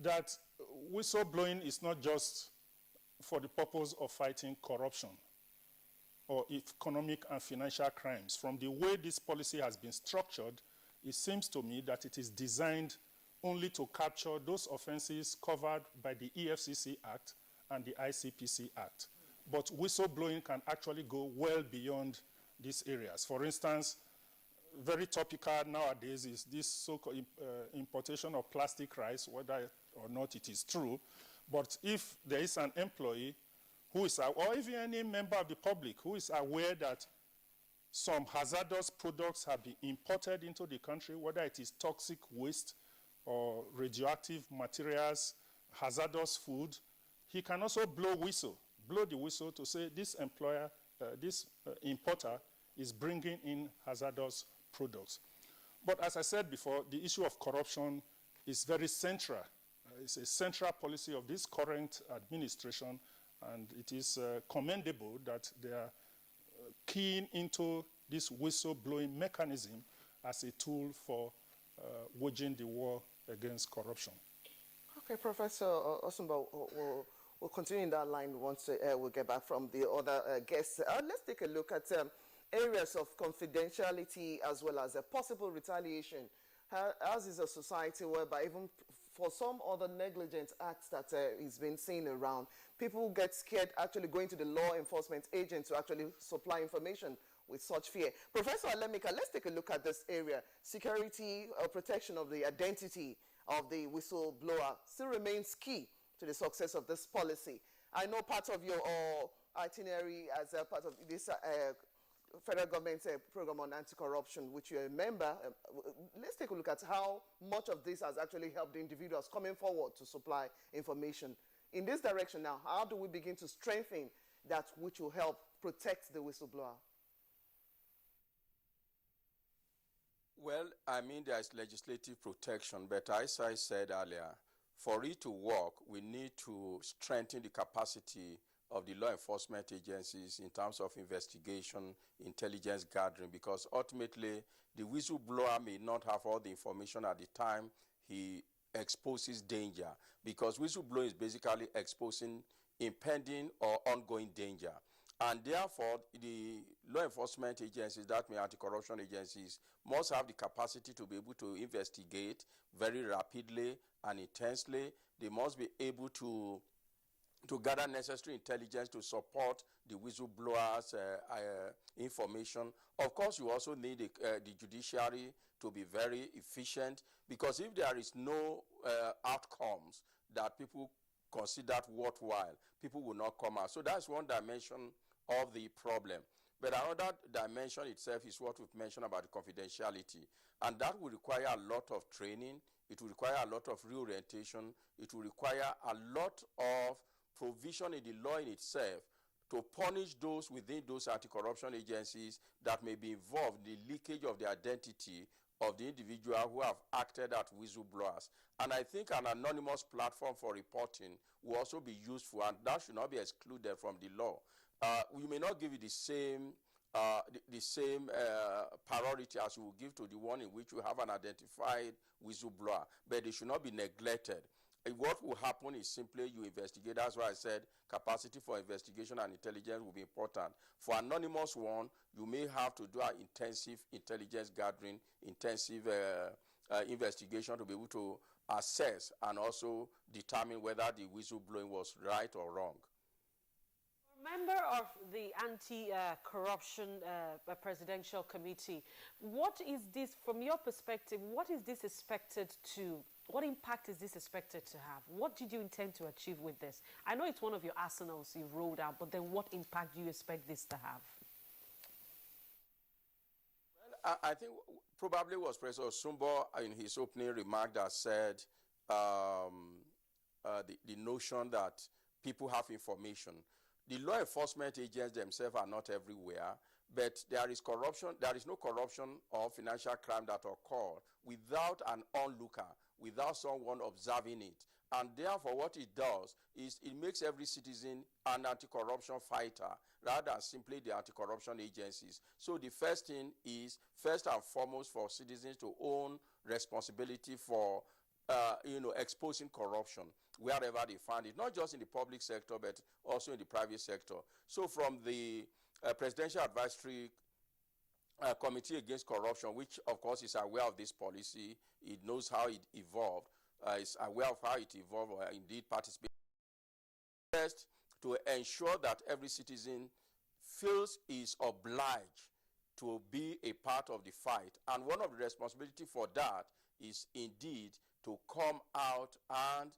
that whistleblowing is not just for the purpose of fighting corruption or economic and financial crimes. From the way this policy has been structured, it seems to me that it is designed only to capture those offenses covered by the EFCC Act and the ICPC Act. But whistleblowing can actually go well beyond these areas. For instance, very topical nowadays is this so-called importation of plastic rice, whether or not it is true. But if there is an employee who is, or even any member of the public who is aware that some hazardous products have been imported into the country, whether it is toxic waste or radioactive materials, hazardous food, he can also blow the whistle to say this employer, this importer is bringing in hazardous products. But as I said before, the issue of corruption is very central. It's a central policy of this current administration, and it is commendable that they are keying into this whistleblowing mechanism as a tool for waging the war against corruption. Okay, Professor Osumba, we'll continue in that line once we get back from the other guests. Let's take a look at areas of confidentiality as well as a possible retaliation. As is a society whereby even for some other negligent acts that is being seen around, people get scared actually going to the law enforcement agents to actually supply information with such fear. Professor Alemika, let's take a look at this area. Security or protection of the identity of the whistleblower still remains key to the success of this policy. I know part of your itinerary as a part of this federal government program on anti-corruption, which you're a member. Let's take a look at how much of this has actually helped the individuals coming forward to supply information. In this direction now, how do we begin to strengthen that which will help protect the whistleblower? Well, I mean, there's legislative protection, but as I said earlier, for it to work, we need to strengthen the capacity of the law enforcement agencies in terms of investigation, intelligence gathering, because ultimately the whistleblower may not have all the information at the time he exposes danger, because whistleblowing is basically exposing impending or ongoing danger. And therefore, the law enforcement agencies, that means anti-corruption agencies, must have the capacity to be able to investigate very rapidly and intensely. They must be able to gather necessary intelligence to support the whistleblower's information. Of course, you also need the judiciary to be very efficient, because if there is no outcomes that people consider worthwhile, people will not come out. So that's one dimension of the problem. But another dimension itself is what we've mentioned about the confidentiality. And that will require a lot of training. It will require a lot of reorientation. It will require a lot of provision in the law in itself to punish those within those anti-corruption agencies that may be involved in the leakage of the identity of the individual who have acted as whistleblowers. And I think an anonymous platform for reporting will also be useful, and that should not be excluded from the law. We may not give it the same priority as we will give to the one in which we have an identified whistleblower, but they should not be neglected. What will happen is simply you investigate. That's why I said capacity for investigation and intelligence will be important. For anonymous one, you may have to do an intensive intelligence gathering, intensive investigation to be able to assess and also determine whether the whistleblowing was right or wrong. Member of the anti-corruption presidential committee, what is this, from your perspective, what is this expected to, what impact is this expected to have? What did you intend to achieve with this? I know it's one of your arsenals you've rolled out, but then what impact do you expect this to have? Well, I think probably was Professor Osumba in his opening remark that said the notion that people have information. The law enforcement agents themselves are not everywhere, But there is corruption. There is no corruption or financial crime that occur without an onlooker, without someone observing it. And therefore, what it does is it makes every citizen an anti-corruption fighter rather than simply the anti-corruption agencies. So the first thing is, first and foremost, for citizens to own responsibility for exposing corruption wherever they find it, not just in the public sector, but also in the private sector. So from the Presidential Advisory Committee Against Corruption, which of course is aware of this policy, it knows how it evolved, is aware of how it evolved, or indeed participated. First, to ensure that every citizen feels is obliged to be a part of the fight. And one of the responsibility for that is indeed to come out and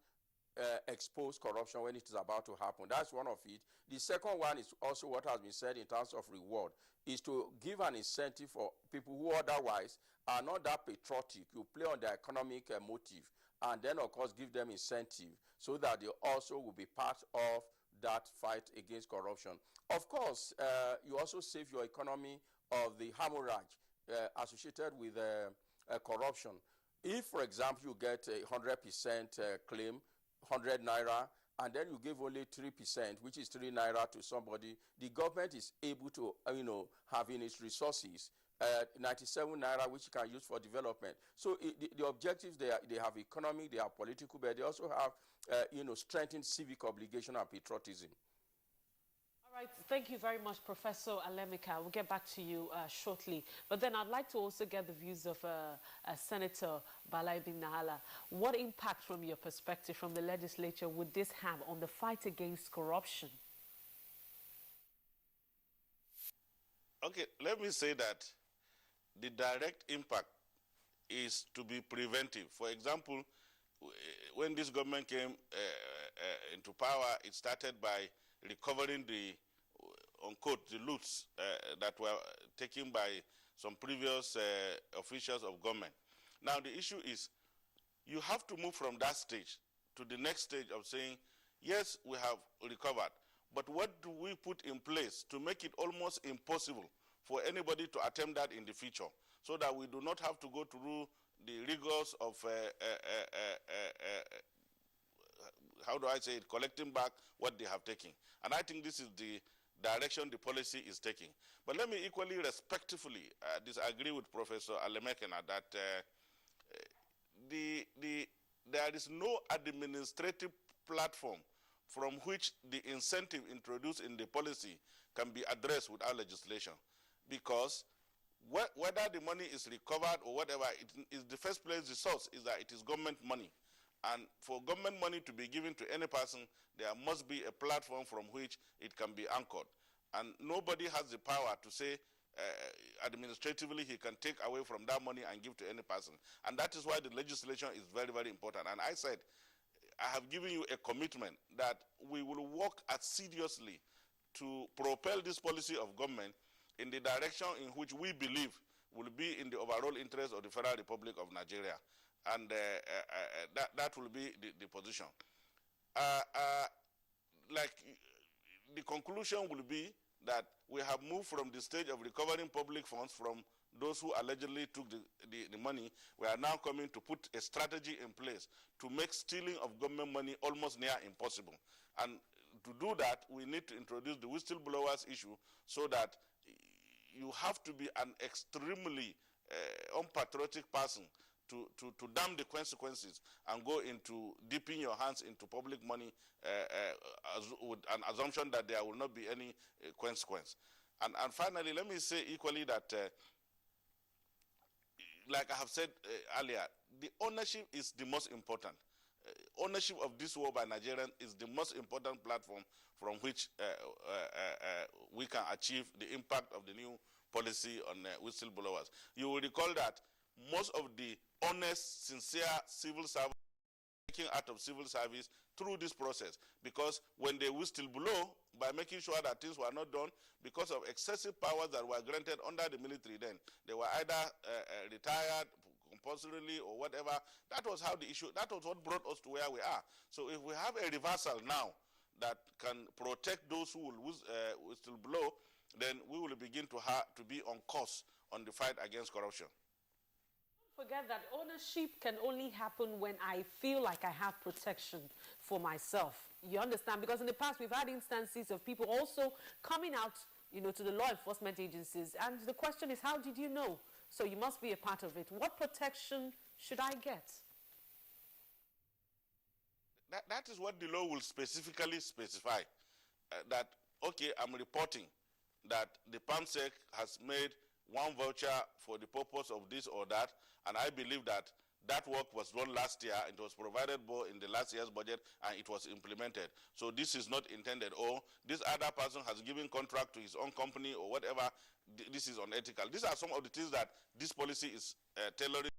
expose corruption when it is about to happen. That's one of it. The second one is also what has been said in terms of reward, is to give an incentive for people who otherwise are not that patriotic. You play on their economic motive, and then of course give them incentive so that they also will be part of that fight against corruption. Of course, you also save your economy of the hemorrhage associated with corruption. If, for example, you get a 100% claim, 100 naira, and then you give only 3%, which is 3 naira to somebody, the government is able to, have in its resources 97 naira, which you can use for development. So the objectives, they have economic, they have political, but they also have, strengthened civic obligation and patriotism. All right, thank you very much, Professor Alemika. We'll get back to you shortly. But then I'd like to also get the views of Senator Balai bin Nahala. What impact, from your perspective, from the legislature, would this have on the fight against corruption? Okay, let me say that the direct impact is to be preventive. For example, when this government came into power, it started by recovering the, unquote, the loots that were taken by some previous officials of government. Now, the issue is you have to move from that stage to the next stage of saying, yes, we have recovered, but what do we put in place to make it almost impossible for anybody to attempt that in the future, so that we do not have to go through the rigors of, how do I say it, collecting back what they have taken. And I think this is the direction the policy is taking. But let me equally respectfully disagree with Professor Alemekena that there is no administrative platform from which the incentive introduced in the policy can be addressed without legislation. Because whether the money is recovered or whatever, it is the first place resource is that it is government money. And for government money to be given to any person, there must be a platform from which it can be anchored. And nobody has the power to say administratively he can take away from that money and give to any person. And that is why the legislation is very, very important. And I said, I have given you a commitment that we will work assiduously to propel this policy of government in the direction in which we believe will be in the overall interest of the Federal Republic of Nigeria. And that will be the position. Like the conclusion will be that we have moved from the stage of recovering public funds from those who allegedly took the money. We are now coming to put a strategy in place to make stealing of government money almost near impossible. And to do that, we need to introduce the whistleblowers issue, so that you have to be an extremely unpatriotic person to damn the consequences and go into dipping your hands into public money with an assumption that there will not be any consequence. And finally, let me say equally that, like I have said earlier, the ownership is the most important. Ownership of this war by Nigerians is the most important platform from which we can achieve the impact of the new policy on whistleblowers. You will recall that most of the honest, sincere civil servants taken out of civil service through this process, because when they whistleblow, by making sure that things were not done, because of excessive powers that were granted under the military then, they were either retired compulsorily or whatever. That was how the issue, that was what brought us to where we are. So if we have a reversal now that can protect those who will whistleblow, then we will begin to be on course on the fight against corruption. Don't forget that ownership can only happen when I feel like I have protection for myself. You understand? Because in the past, we've had instances of people also coming out, you know, to the law enforcement agencies. And the question is, how did you know? So you must be a part of it. What protection should I get? That is what the law will specifically specify. That, okay, I'm reporting that the PAMSEC has made one voucher for the purpose of this or that, and I believe that that work was done last year, it was provided for in the last year's budget, and it was implemented. So this is not intended, or this other person has given contract to his own company or whatever, this is unethical. These are some of the things that this policy is tailoring,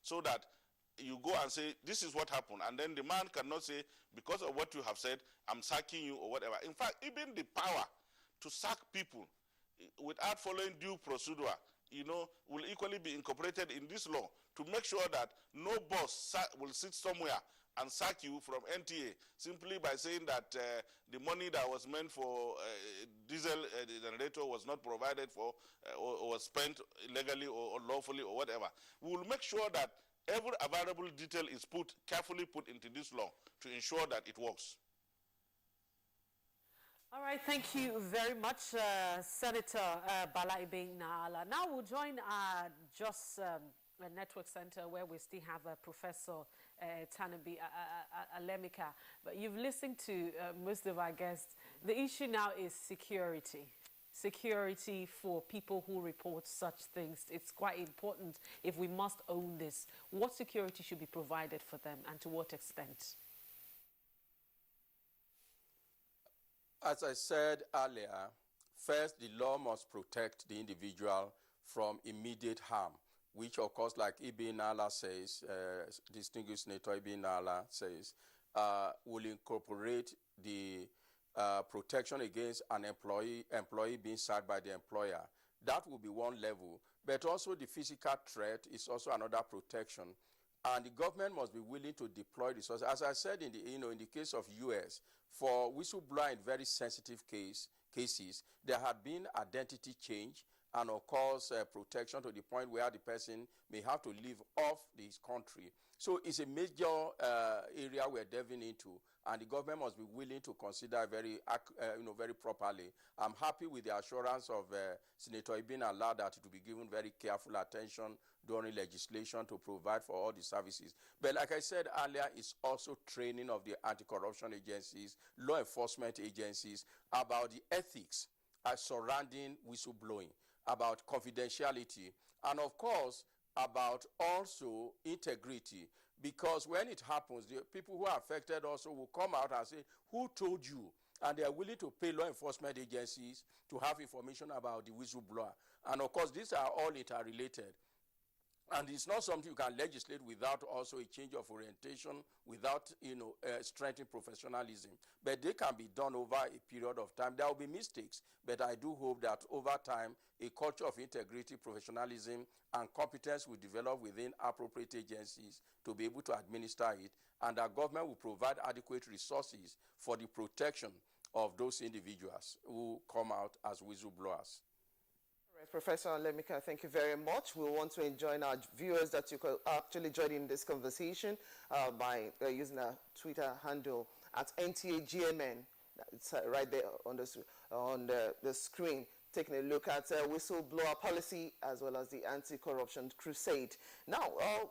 so that you go and say, this is what happened, and then the man cannot say, because of what you have said, I'm sacking you or whatever. In fact, even the power to sack people without following due procedure, you know, will equally be incorporated in this law to make sure that no boss will sit somewhere and sack you from NTA simply by saying that the money that was meant for diesel generator was not provided for or was spent illegally or lawfully or whatever. We will make sure that every available detail is carefully put into this law to ensure that it works. All right, thank you very much, Senator Bala Ibeng Naala. Now we'll join our JOS Network Center, where we still have Professor Tanabi Alemika. But you've listened to most of our guests. The issue now is security. Security for people who report such things. It's quite important if we must own this. What security should be provided for them, and to what extent? As I said earlier, first, the law must protect the individual from immediate harm, which, of course, like Ibn Nala says, distinguished Senator Ibn Nala says, will incorporate the protection against an employee being sacked by the employer. That will be one level. But also the physical threat is also another protection. And the government must be willing to deploy resources. As I said, in the case of U.S., for whistleblower in very sensitive cases, there had been identity change and, of course, protection to the point where the person may have to leave off his country. So it's a major area we're delving into, and the government must be willing to consider very properly. I'm happy with the assurance of Senator Ibn Allah that it will be given very careful attention during legislation to provide for all the services. But like I said earlier, it's also training of the anti-corruption agencies, law enforcement agencies about the ethics surrounding whistleblowing, about confidentiality, and of course, about also integrity, because when it happens, the people who are affected also will come out and say, who told you? And they are willing to pay law enforcement agencies to have information about the whistleblower. And of course, these are all interrelated. And it's not something you can legislate without also a change of orientation, without, strengthening professionalism. But they can be done over a period of time. There will be mistakes, but I do hope that over time, a culture of integrity, professionalism, and competence will develop within appropriate agencies to be able to administer it, and our government will provide adequate resources for the protection of those individuals who come out as whistleblowers. Professor Alemika, thank you very much. We want to join our viewers that you could actually join in this conversation by using our Twitter handle at NTAGMN. It's right there on the screen. Taking a look at whistleblower policy as well as the anti-corruption crusade. Now,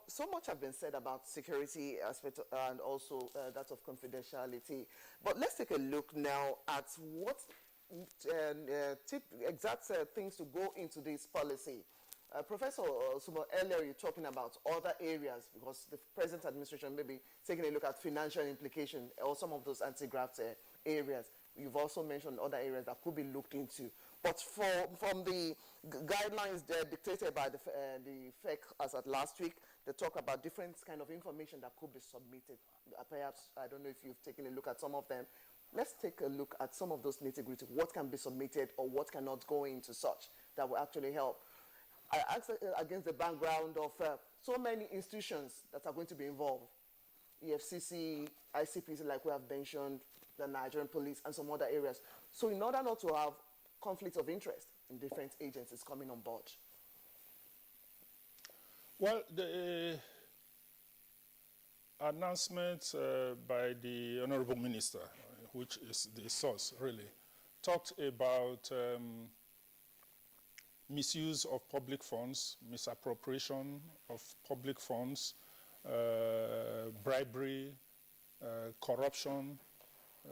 so much has been said about security aspect and also that of confidentiality. But let's take a look now at what exact things to go into this policy. Professor Sumo, earlier you're talking about other areas because the present administration may be taking a look at financial implication or some of those anti-graft areas. You've also mentioned other areas that could be looked into. But from the guidelines dictated by the FEC as at last week, they talk about different kind of information that could be submitted. Perhaps, I don't know if you've taken a look at some of them. Let's take a look at some of those nitty-gritty. What can be submitted or what cannot go into such that will actually help. I ask against the background of so many institutions that are going to be involved. EFCC, ICPC, like we have mentioned, the Nigerian police, and some other areas. So in order not to have conflicts of interest in different agencies coming on board? Well, the announcement by the Honorable Minister, which is the source really, talked about misuse of public funds, misappropriation of public funds, bribery, corruption,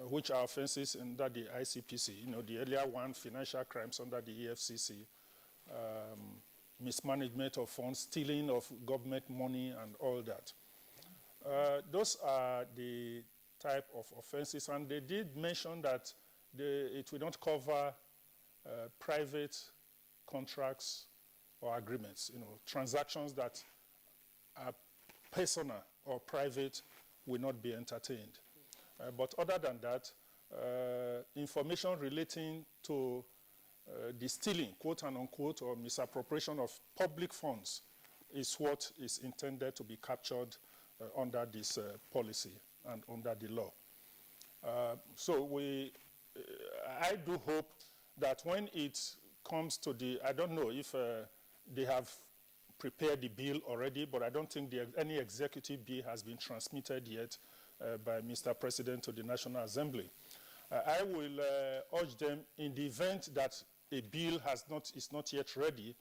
which are offenses under the ICPC. You know, the earlier one, financial crimes under the EFCC, mismanagement of funds, stealing of government money, and all that. Those are the type of offenses, and they did mention that it will not cover private contracts or agreements. You know, transactions that are personal or private will not be entertained. But other than that, information relating to the stealing, quote and unquote, or misappropriation of public funds is what is intended to be captured under this policy and under the law. So I do hope that when it comes to the, I don't know if they have prepared the bill already, but I don't think any executive bill has been transmitted yet by Mr. President to the National Assembly. I will urge them, in the event that a bill is not yet ready,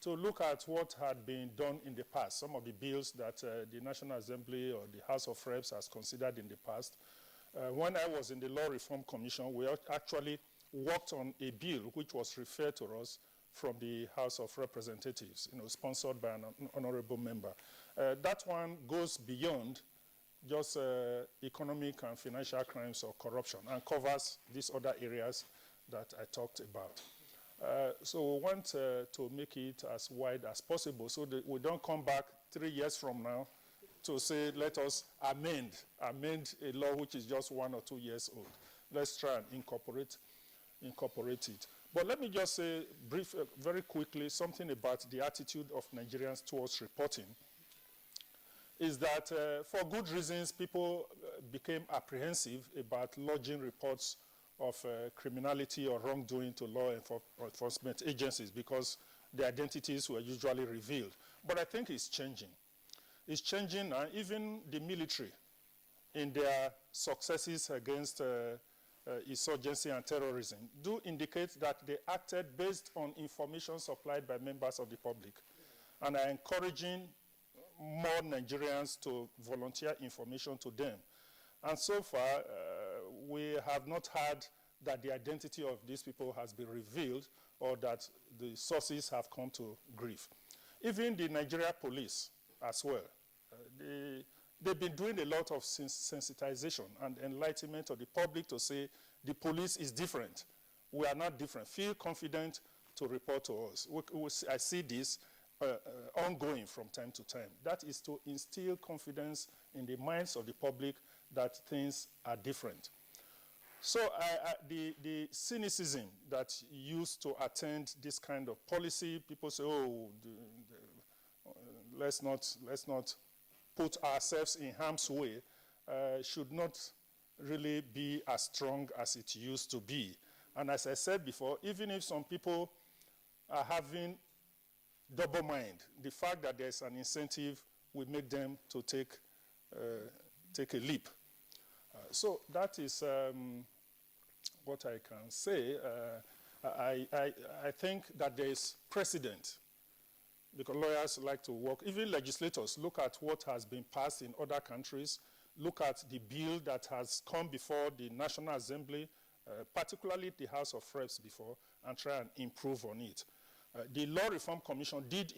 to look at what had been done in the past, some of the bills that the National Assembly or the House of Reps has considered in the past. When I was in the Law Reform Commission, we actually worked on a bill which was referred to us from the House of Representatives, you know, sponsored by an honorable member. That one goes beyond just economic and financial crimes or corruption and covers these other areas that I talked about. So we want to make it as wide as possible so that we don't come back 3 years from now to say, let us amend a law which is just 1 or 2 years old. Let's try and incorporate it. But let me just say very quickly something about the attitude of Nigerians towards reporting. Is that for good reasons, people became apprehensive about lodging reports of criminality or wrongdoing to law enforcement agencies because the identities were usually revealed. But I think it's changing. It's changing now. Even the military, in their successes against insurgency and terrorism, do indicate that they acted based on information supplied by members of the public and are encouraging more Nigerians to volunteer information to them. And so far, we have not heard that the identity of these people has been revealed or that the sources have come to grief. Even the Nigeria police as well, they've been doing a lot of sensitization and enlightenment of the public to say the police is different. We are not different. Feel confident to report to us. I see this ongoing from time to time. That is to instill confidence in the minds of the public that things are different. So the cynicism that used to attend this kind of policy, people say, oh, let's not put ourselves in harm's way, should not really be as strong as it used to be. And as I said before, even if some people are having double mind, the fact that there's an incentive will make them to take a leap. So that is what I can say. I think that there is precedent, because lawyers like to work, even legislators look at what has been passed in other countries, look at the bill that has come before the National Assembly, particularly the House of Reps before, and try and improve on it. The Law Reform Commission did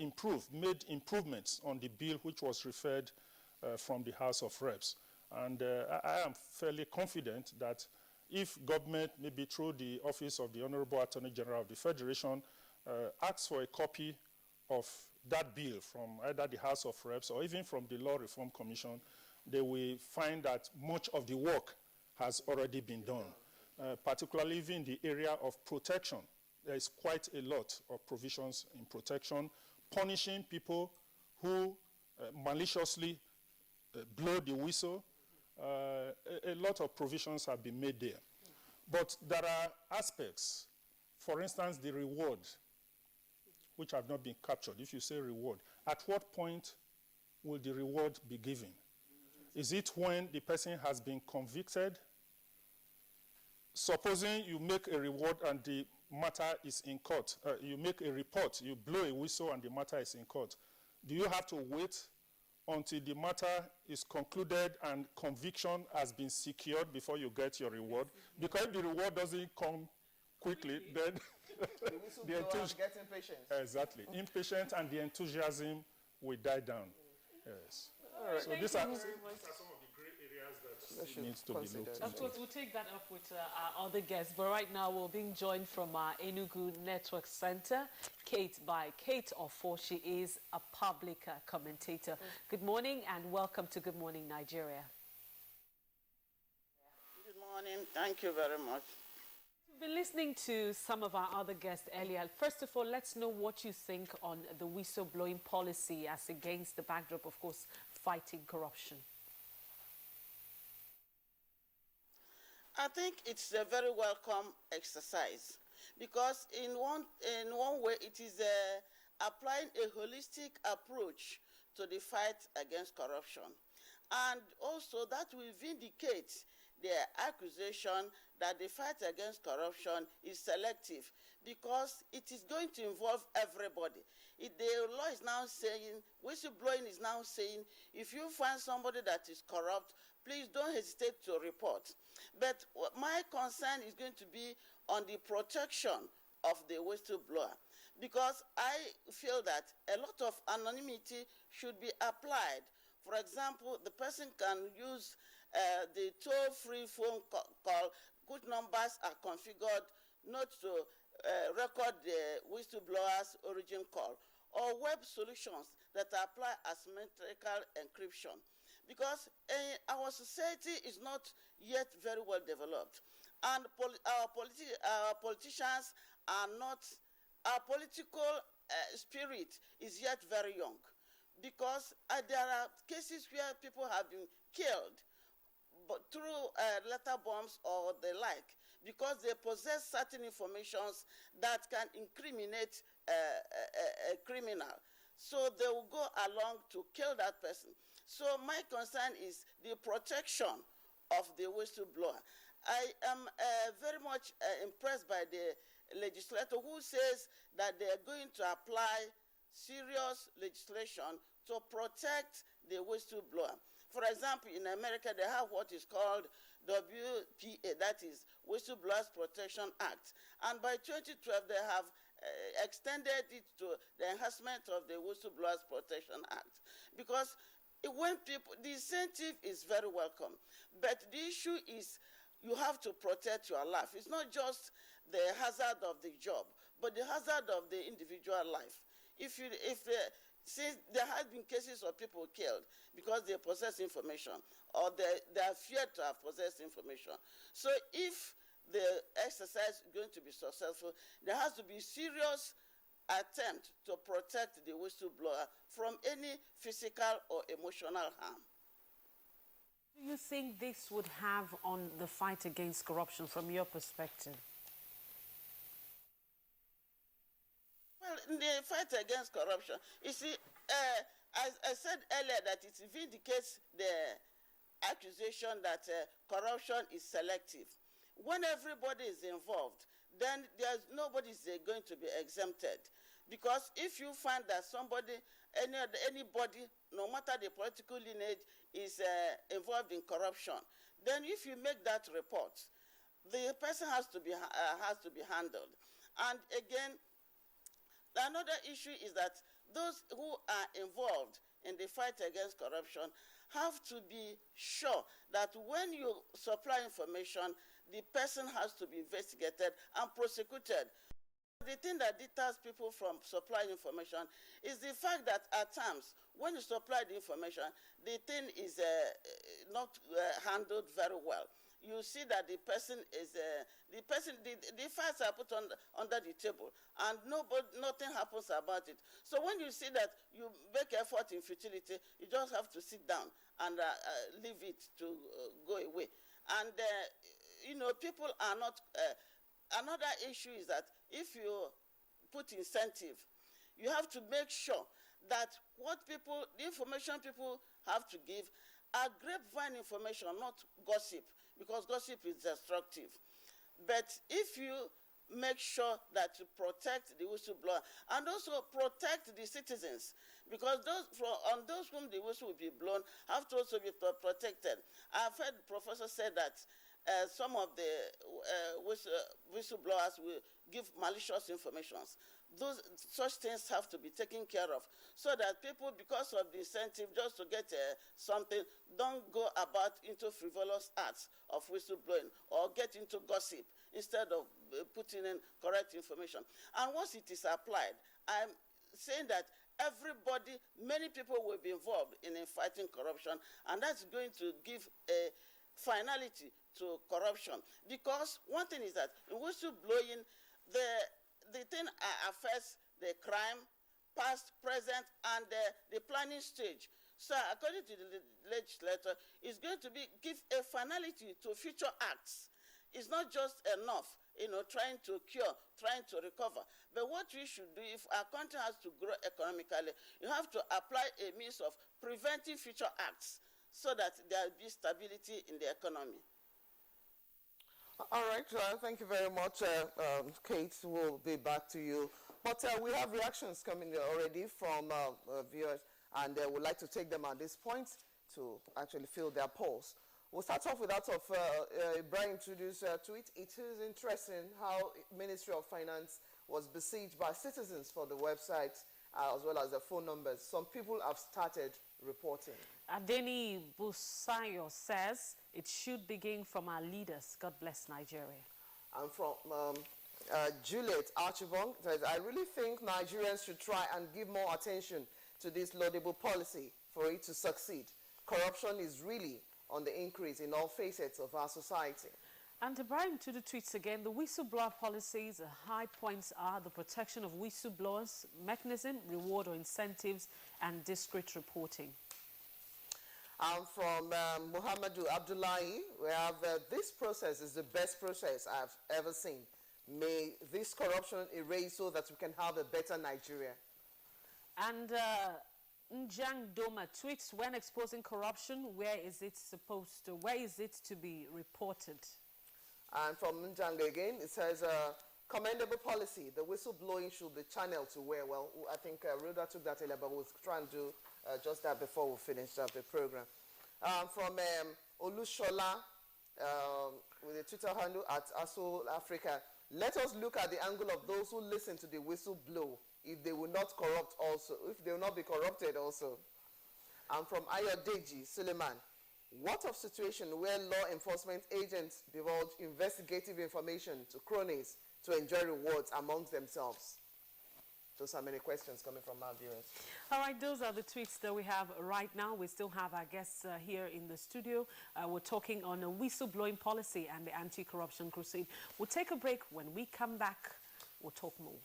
made improvements on the bill which was referred from the House of Reps. And I am fairly confident that if government, maybe through the Office of the Honorable Attorney General of the Federation, asks for a copy of that bill from either the House of Reps or even from the Law Reform Commission, they will find that much of the work has already been done, particularly even in the area of protection. There is quite a lot of provisions in protection, punishing people who maliciously blow the whistle. A lot of provisions have been made there. But there are aspects For instance, the reward, which have not been captured, if you say reward, at what point will the reward be given? Is it when the person has been convicted? Supposing you make a reward and the matter is in court, you make a report, you blow a whistle and the matter is in court. Do you have to wait until the matter is concluded and conviction has been secured before you get your reward? Because if the reward doesn't come quickly, then the enthusiasm gets impatient. Exactly. Impatient, and the enthusiasm will die down. Yes. All right. So these are some of the gray areas that needs to be looked into. Of course, we'll take that up with our other guests, but right now we're being joined from our Enugu Network Center, Kate Ofor. She is a public commentator. Good morning and welcome to Good Morning Nigeria. Good morning. Thank you very much. We've been listening to some of our other guests earlier. First of all, let's know what you think on the whistleblowing policy as against the backdrop, of course, fighting corruption. I think it's a very welcome exercise because in one way it is applying a holistic approach to the fight against corruption. And also that will vindicate the accusation that the fight against corruption is selective because it is going to involve everybody. The law is now saying, whistleblowing is now saying, if you find somebody that is corrupt, please don't hesitate to report. But my concern is going to be on the protection of the whistleblower because I feel that a lot of anonymity should be applied. For example, the person can use the toll-free phone call, which numbers are configured not to record the whistleblower's origin call, or web solutions that apply asymmetrical encryption. Because our society is not yet very well developed, and our politicians are not, our political spirit is yet very young. Because there are cases where people have been killed but through letter bombs or the like, because they possess certain informations that can incriminate a criminal. So they will go along to kill that person. So my concern is the protection of the whistleblower. I am very much impressed by the legislator who says that they are going to apply serious legislation to protect the whistleblower. For example, in America, they have what is called WPA, that is Whistleblowers Protection Act. And by 2012, they have extended it to the enhancement of the Whistleblowers Protection Act. Because when people, the incentive is very welcome, but the issue is you have to protect your life. It's not just the hazard of the job, but the hazard of the individual life. Since there have been cases of people killed because they possess information or they are feared to have possessed information. So if the exercise is going to be successful, there has to be serious attempt to protect the whistleblower from any physical or emotional harm. Do you think this would have on the fight against corruption from your perspective? Well, in the fight against corruption, you see, I said earlier that it vindicates the accusation that corruption is selective. When everybody is involved, then nobody is going to be exempted. Because if you find that anybody, no matter the political lineage, is involved in corruption, then if you make that report, the person has to be handled. And again, another issue is that those who are involved in the fight against corruption have to be sure that when you supply information, the person has to be investigated and prosecuted. The thing that deters people from supplying information is the fact that at times, when you supply the information, the thing is not handled very well. You see that the files are put under the table and nothing happens about it. So when you see that you make effort in futility, you just have to sit down and leave it to go away. And, people are not another issue is that if you put incentive, you have to make sure that the information people have to give are grapevine information, not gossip, because gossip is destructive. But if you make sure that you protect the whistleblower and also protect the citizens, because on those whom the whistle will be blown have to also be protected. I've heard the professor say that some of the whistleblowers will give malicious information. Such things have to be taken care of so that people, because of the incentive just to get something, don't go about into frivolous acts of whistleblowing or get into gossip instead of putting in correct information. And once it is applied, I'm saying that everybody, many people will be involved in fighting corruption, and that's going to give a finality to corruption. Because one thing is that in whistleblowing, the thing affects the crime, past, present, and the planning stage. So according to the legislator, it's going to give a finality to future acts. It's not just enough, trying to cure, trying to recover. But what we should do, if our country has to grow economically, you have to apply a means of preventing future acts so that there will be stability in the economy. All right, thank you very much, Kate. We'll be back to you. But we have reactions coming already from viewers, and we'd like to take them at this point to actually feel their pulse. We'll start off with that of Brian introduced tweet. It is interesting how Ministry of Finance was besieged by citizens for the website as well as the phone numbers. Some people have started reporting. Adeni Busayo says it should begin from our leaders. God bless Nigeria. And from Juliet Archibong says, I really think Nigerians should try and give more attention to this laudable policy for it to succeed. Corruption is really on the increase in all facets of our society. And Brian to the tweets again, the whistleblower policies, high points are the protection of whistleblowers, mechanism, reward or incentives, and discreet reporting. From Muhammadu Abdullahi, we have this process is the best process I've ever seen. May this corruption erase so that we can have a better Nigeria. And Njang Doma tweets, when exposing corruption, where is it to be reported? And from Njang again, it says, commendable policy. The whistleblowing should be channeled to where? Well, I think Rhoda took that earlier, but we'll try and do just that before we finish up the program. From Olushola, with the Twitter handle at Asol Africa, let us look at the angle of those who listen to the whistleblow, if they will not corrupt also, if they will not be corrupted also. And from Ayodeji Suleiman, what of situation where law enforcement agents divulge investigative information to cronies to enjoy rewards amongst themselves? Those are many questions coming from our viewers. All right, those are the tweets that we have right now. We still have our guests here in the studio. We're talking on a whistleblowing policy and the anti-corruption crusade. We'll take a break. When we come back, we'll talk more.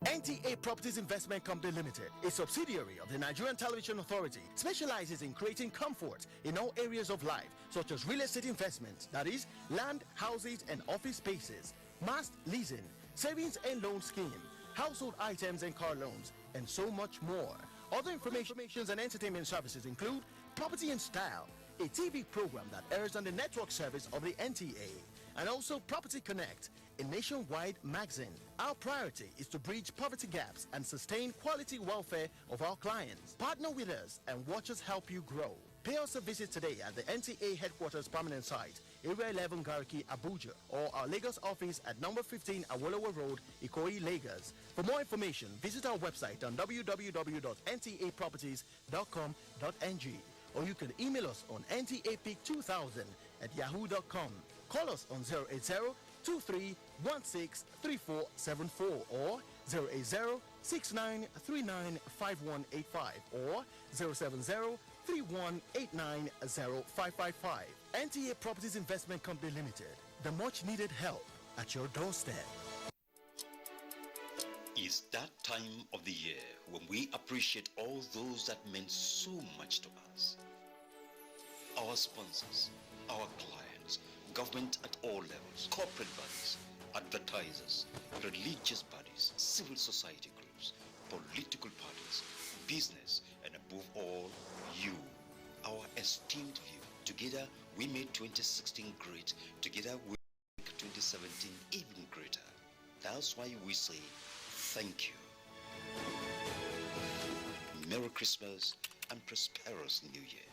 NTA Properties Investment Company Limited, a subsidiary of the Nigerian Television Authority, specializes in creating comfort in all areas of life, such as real estate investments, that is, land, houses, and office spaces, mast leasing, savings and loan scheme, household items and car loans, and so much more. Other information and entertainment services include Property in Style, a TV program that airs on the network service of the NTA, and also Property Connect, a nationwide magazine. Our priority is to bridge poverty gaps and sustain quality welfare of our clients. Partner with us and watch us help you grow. Pay us a visit today at the NTA headquarters permanent site, Area 11 Garki, Abuja, or our Lagos office at number 15 Awolowo Road, Ikoyi, Lagos. For more information, visit our website on www.ntaproperties.com.ng, or you can email us on ntapeak2000@yahoo.com. Call us on 080-2316-3474 or 080-6939-5185 or 070-3189-0555. NTA Properties Investment Company Limited. The much needed help at your doorstep. It's that time of the year when we appreciate all those that meant so much to us. Our sponsors, our clients, government at all levels, corporate bodies, advertisers, religious bodies, civil society groups, political parties, business, and above all, you, our esteemed view. Together, we made 2016 great. Together, we make 2017 even greater. That's why we say thank you. Merry Christmas and prosperous New Year.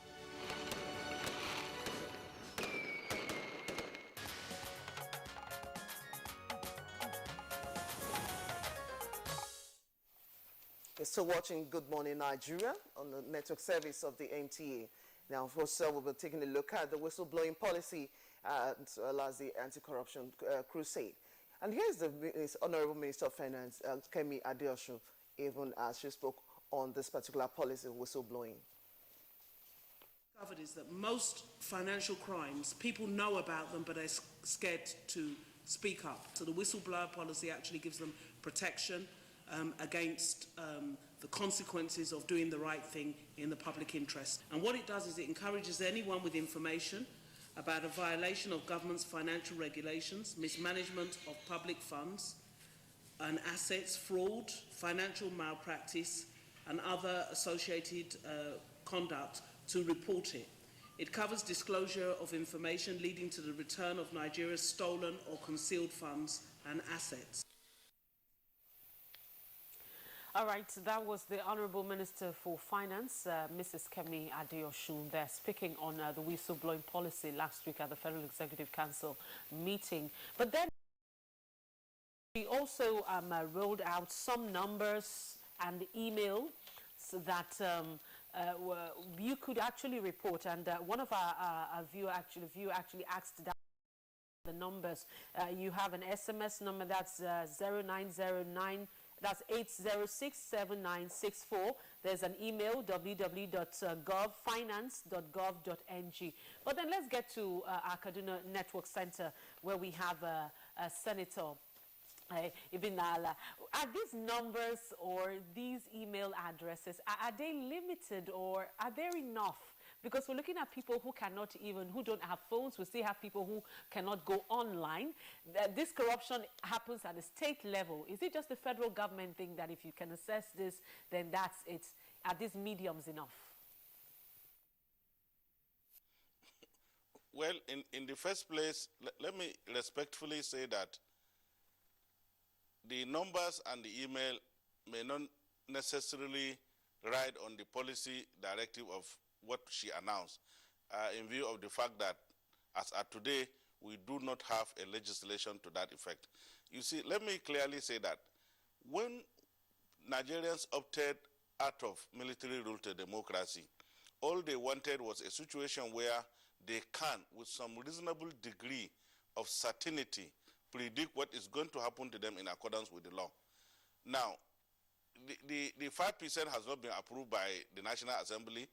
You're still watching Good Morning Nigeria on the network service of the NTA. Now, of course, we'll be taking a look at the whistleblowing policy as well as the anti-corruption crusade. And here's the Honorable Minister of Finance, Kemi Adeosun, even as she spoke on this particular policy of whistleblowing. Covered is that most financial crimes, people know about them, but they're scared to speak up. So the whistleblower policy actually gives them protection against the consequences of doing the right thing in the public interest. And what it does is it encourages anyone with information about a violation of government's financial regulations, mismanagement of public funds and assets, fraud, financial malpractice, and other associated conduct to report it. It covers disclosure of information leading to the return of Nigeria's stolen or concealed funds and assets. All right, that was the Honourable Minister for Finance, Mrs. Kemi Adeosun, there speaking on the whistleblowing policy last week at the Federal Executive Council meeting. But then we also rolled out some numbers and email so that you could actually report. And one of our viewer actually asked that the numbers. You have an SMS number that's 0909. That's 8067964. There's an email, www.finance.gov.ng. But then let's get to our Kaduna Network Center, where we have Senator Ibn Ala. Are these numbers or these email addresses, are they limited or are there enough? Because we're looking at people who cannot even, who don't have phones. We still have people who cannot go online. This corruption happens at the state level. Is it just the federal government thing that if you can assess this, then that's it? Are these mediums enough? Well, in the first place, let me respectfully say that the numbers and the email may not necessarily ride on the policy directive of what she announced, in view of the fact that, as at today, we do not have a legislation to that effect. You see, let me clearly say that when Nigerians opted out of military rule to democracy, all they wanted was a situation where they can, with some reasonable degree of certainty, predict what is going to happen to them in accordance with the law. Now, the 5% has not been approved by the National Assembly.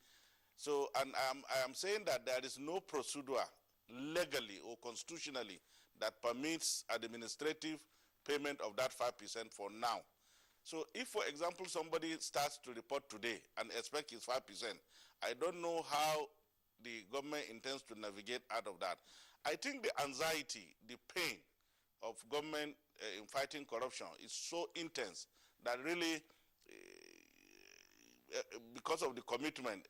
So, and I am saying that there is no procedure legally or constitutionally that permits administrative payment of that 5% for now. So if, for example, somebody starts to report today and expect his 5%, I don't know how the government intends to navigate out of that. I think the anxiety, the pain of government in fighting corruption is so intense that really, because of the commitment,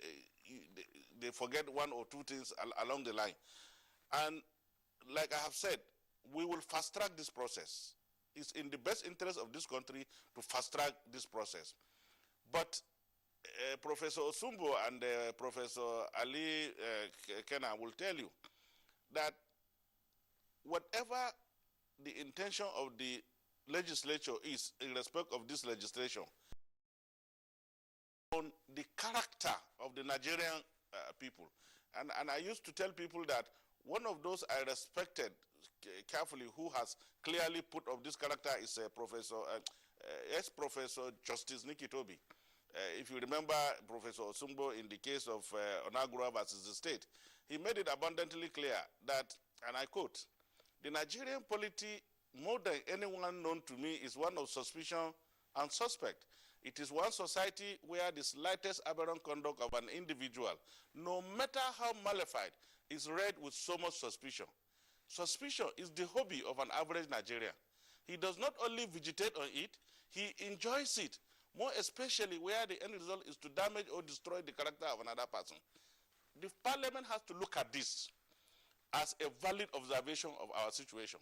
they forget one or two things along the line. And like I have said, we will fast track this process. It's in the best interest of this country to fast track this process. But Professor Osumbo and Professor Ali Kena will tell you that whatever the intention of the legislature is in respect of this legislation, on the character of the Nigerian people. And I used to tell people that one of those I respected carefully who has clearly put of this character is Professor ex-Professor Justice Nikitobi. If you remember Professor Osumbo in the case of Onagura versus the state, he made it abundantly clear that, and I quote, "The Nigerian polity, more than anyone known to me, is one of suspicion and suspect. It is one society where the slightest aberrant conduct of an individual, no matter how malified, is read with so much suspicion. Suspicion is the hobby of an average Nigerian. He does not only vegetate on it, he enjoys it, more especially where the end result is to damage or destroy the character of another person. The parliament has to look at this as a valid observation of our situation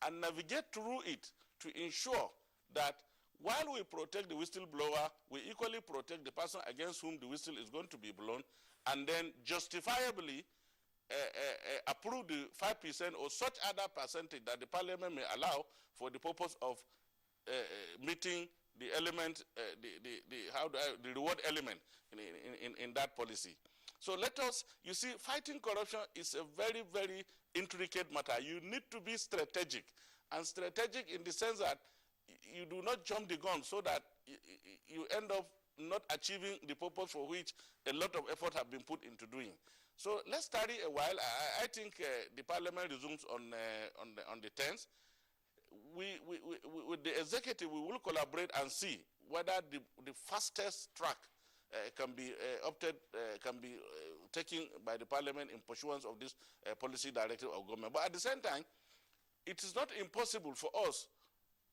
and navigate through it to ensure that while we protect the whistleblower, we equally protect the person against whom the whistle is going to be blown, and then justifiably approve the 5% or such other percentage that the parliament may allow for the purpose of meeting the element, the reward element in that policy. So let us, you see, fighting corruption is a very, very intricate matter. You need to be strategic, and strategic in the sense that you do not jump the gun so that you end up not achieving the purpose for which a lot of effort have been put into doing. So let's study a while. I think the parliament resumes on the 10th. With the executive, we will collaborate and see whether the fastest track can be taken by the parliament in pursuance of this policy directive of government. But at the same time, it is not impossible for us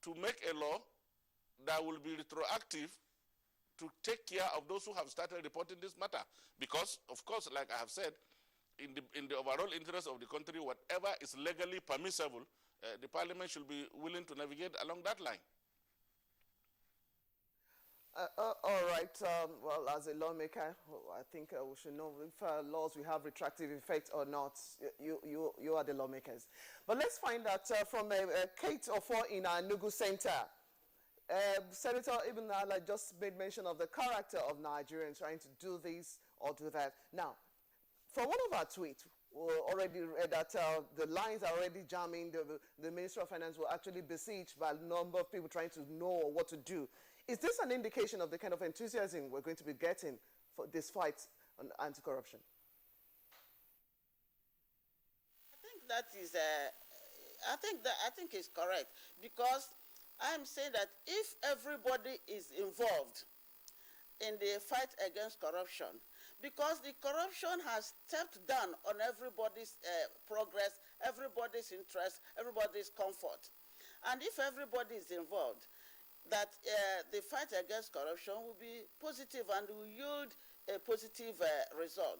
to make a law that will be retroactive to take care of those who have started reporting this matter. Because, of course, like I have said, in the overall interest of the country, whatever is legally permissible, the parliament should be willing to navigate along that line. All right. Well, as a lawmaker, I think we should know if laws will have retroactive effect or not. You are the lawmakers. But let's find out from Kate Ofor in our Nugu Center. Senator Ibn Ala just made mention of the character of Nigerians trying to do this or do that. Now, for one of our tweets, we already read that the lines are already jamming. The Minister of Finance will actually besieged by a number of people trying to know what to do. Is this an indication of the kind of enthusiasm we're going to be getting for this fight on anti-corruption? I think that is. I think it's correct, because I'm saying that if everybody is involved in the fight against corruption, because the corruption has stepped down on everybody's progress, everybody's interest, everybody's comfort, and if everybody is involved, that the fight against corruption will be positive and will yield a positive result.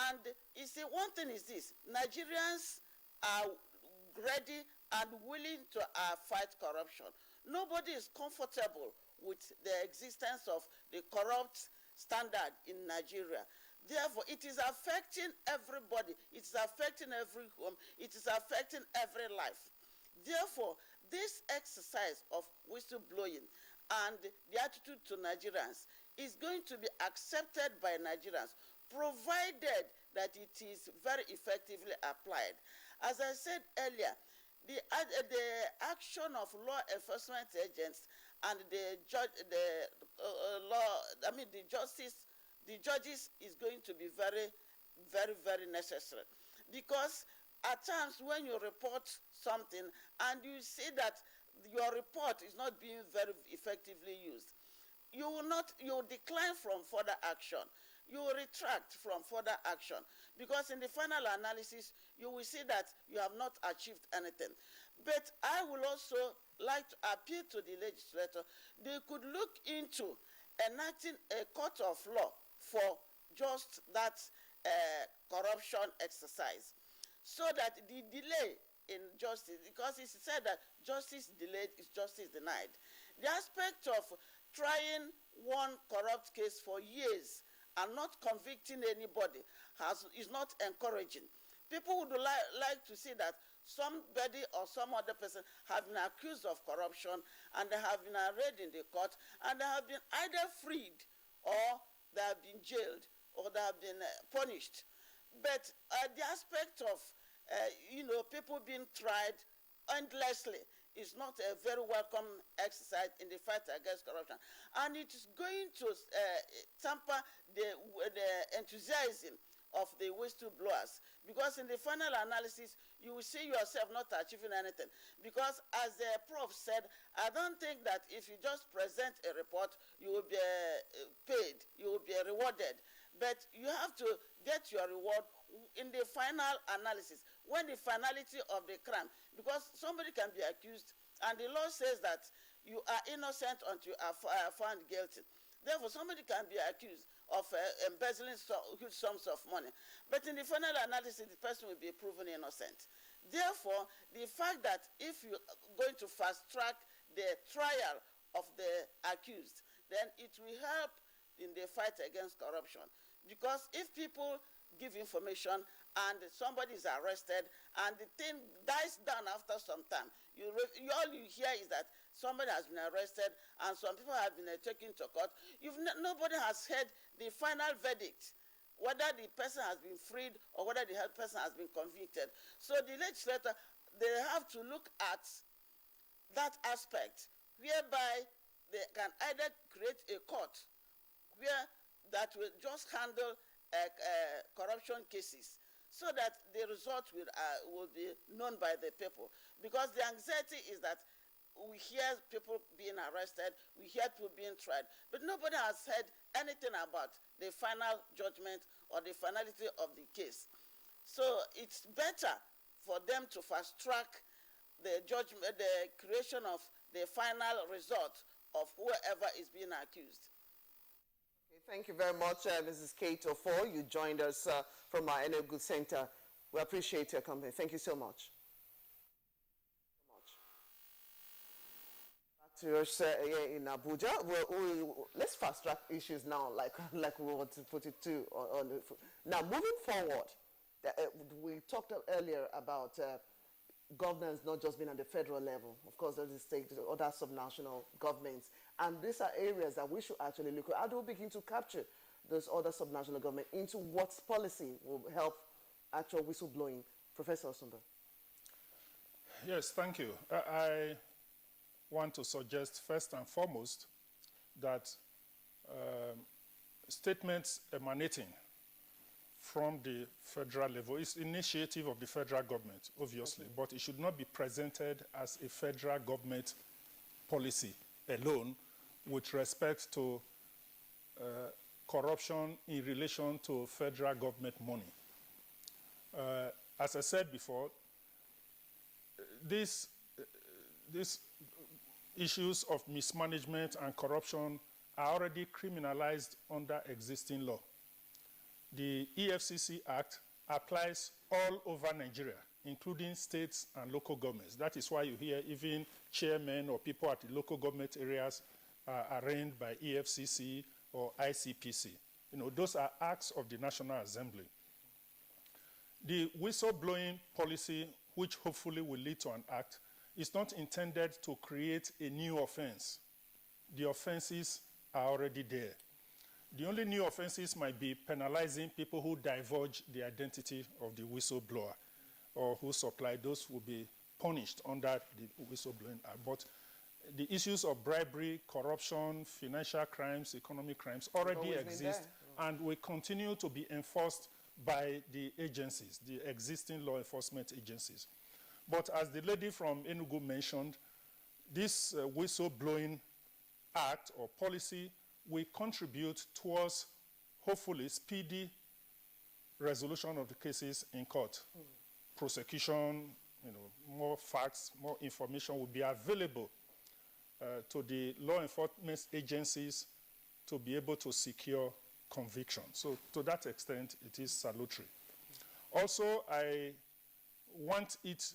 And you see, one thing is this: Nigerians are ready and willing to fight corruption. Nobody is comfortable with the existence of the corrupt standard in Nigeria. Therefore, it is affecting everybody. It is affecting every home. It is affecting every life. Therefore, this exercise of whistleblowing and the attitude to Nigerians is going to be accepted by Nigerians, provided that it is very effectively applied. As I said earlier, the action of law enforcement agents and the judges is going to be very, very, very necessary, because at times when you report something and you see that your report is not being very effectively used, you will decline from further action. You will retract from further action, because in the final analysis, you will see that you have not achieved anything. But I will also like to appeal to the legislator. They could look into enacting a court of law for just that corruption exercise, so that the delay in justice, because it's said that justice delayed is justice denied. The aspect of trying one corrupt case for years and not convicting anybody is not encouraging. People would like to see that somebody or some other person have been accused of corruption and they have been arraigned in the court and they have been either freed or they have been jailed or they have been punished. But the aspect of people being tried endlessly is not a very welcome exercise in the fight against corruption. And it is going to tamper the enthusiasm of the whistleblowers, because in the final analysis, you will see yourself not achieving anything. Because as the prof said, I don't think that if you just present a report, you will be paid, you will be rewarded. But you have to get your reward in the final analysis, when the finality of the crime, because somebody can be accused, and the law says that you are innocent until you are found guilty. Therefore, somebody can be accused of embezzling huge sums of money. But in the final analysis, the person will be proven innocent. Therefore, the fact that if you are going to fast-track the trial of the accused, then it will help in the fight against corruption. Because if people give information and somebody is arrested and the thing dies down after some time, all you hear is that somebody has been arrested and some people have been taken to court. Nobody has heard the final verdict, whether the person has been freed or whether the person has been convicted. So the legislator, they have to look at that aspect, whereby they can either create a court where that will just handle corruption cases, so that the result will be known by the people. Because the anxiety is that we hear people being arrested, we hear people being tried, but nobody has heard anything about the final judgment or the finality of the case. So it's better for them to fast track the judgment, the creation of the final result of whoever is being accused. Thank you very much, Mrs. Kate Ofor. You joined us from our Enugu Center. We appreciate your company. Thank you so much. Back to us here in Abuja. Let's fast track issues now, like we want to put it to. Now, moving forward, we talked earlier about governance not just being at the federal level. Of course, there's the state, other subnational governments. And these are areas that we should actually look at. How do we begin to capture those other subnational governments into what policy will help actual whistleblowing? Professor Osumba. Yes, thank you. I want to suggest first and foremost that statements emanating from the federal level is initiative of the federal government, obviously, but it should not be presented as a federal government policy alone with respect to corruption in relation to federal government money. As I said before, these issues of mismanagement and corruption are already criminalized under existing law. The EFCC Act applies all over Nigeria, including states and local governments. That is why you hear even chairmen or people at the local government areas are arraigned by EFCC or ICPC. You know, those are acts of the National Assembly. The whistleblowing policy, which hopefully will lead to an act, is not intended to create a new offense. The offenses are already there. The only new offenses might be penalizing people who divulge the identity of the whistleblower or who supply. Those will be punished under the whistleblowing act. But the issues of bribery, corruption, financial crimes, economic crimes already exist and will continue to be enforced by the agencies, the existing law enforcement agencies. But as the lady from Enugu mentioned, this whistleblowing act or policy will contribute towards, hopefully, speedy resolution of the cases in court. Prosecution, more facts, more information will be available to the law enforcement agencies to be able to secure conviction. So to that extent, it is salutary. Also, I want it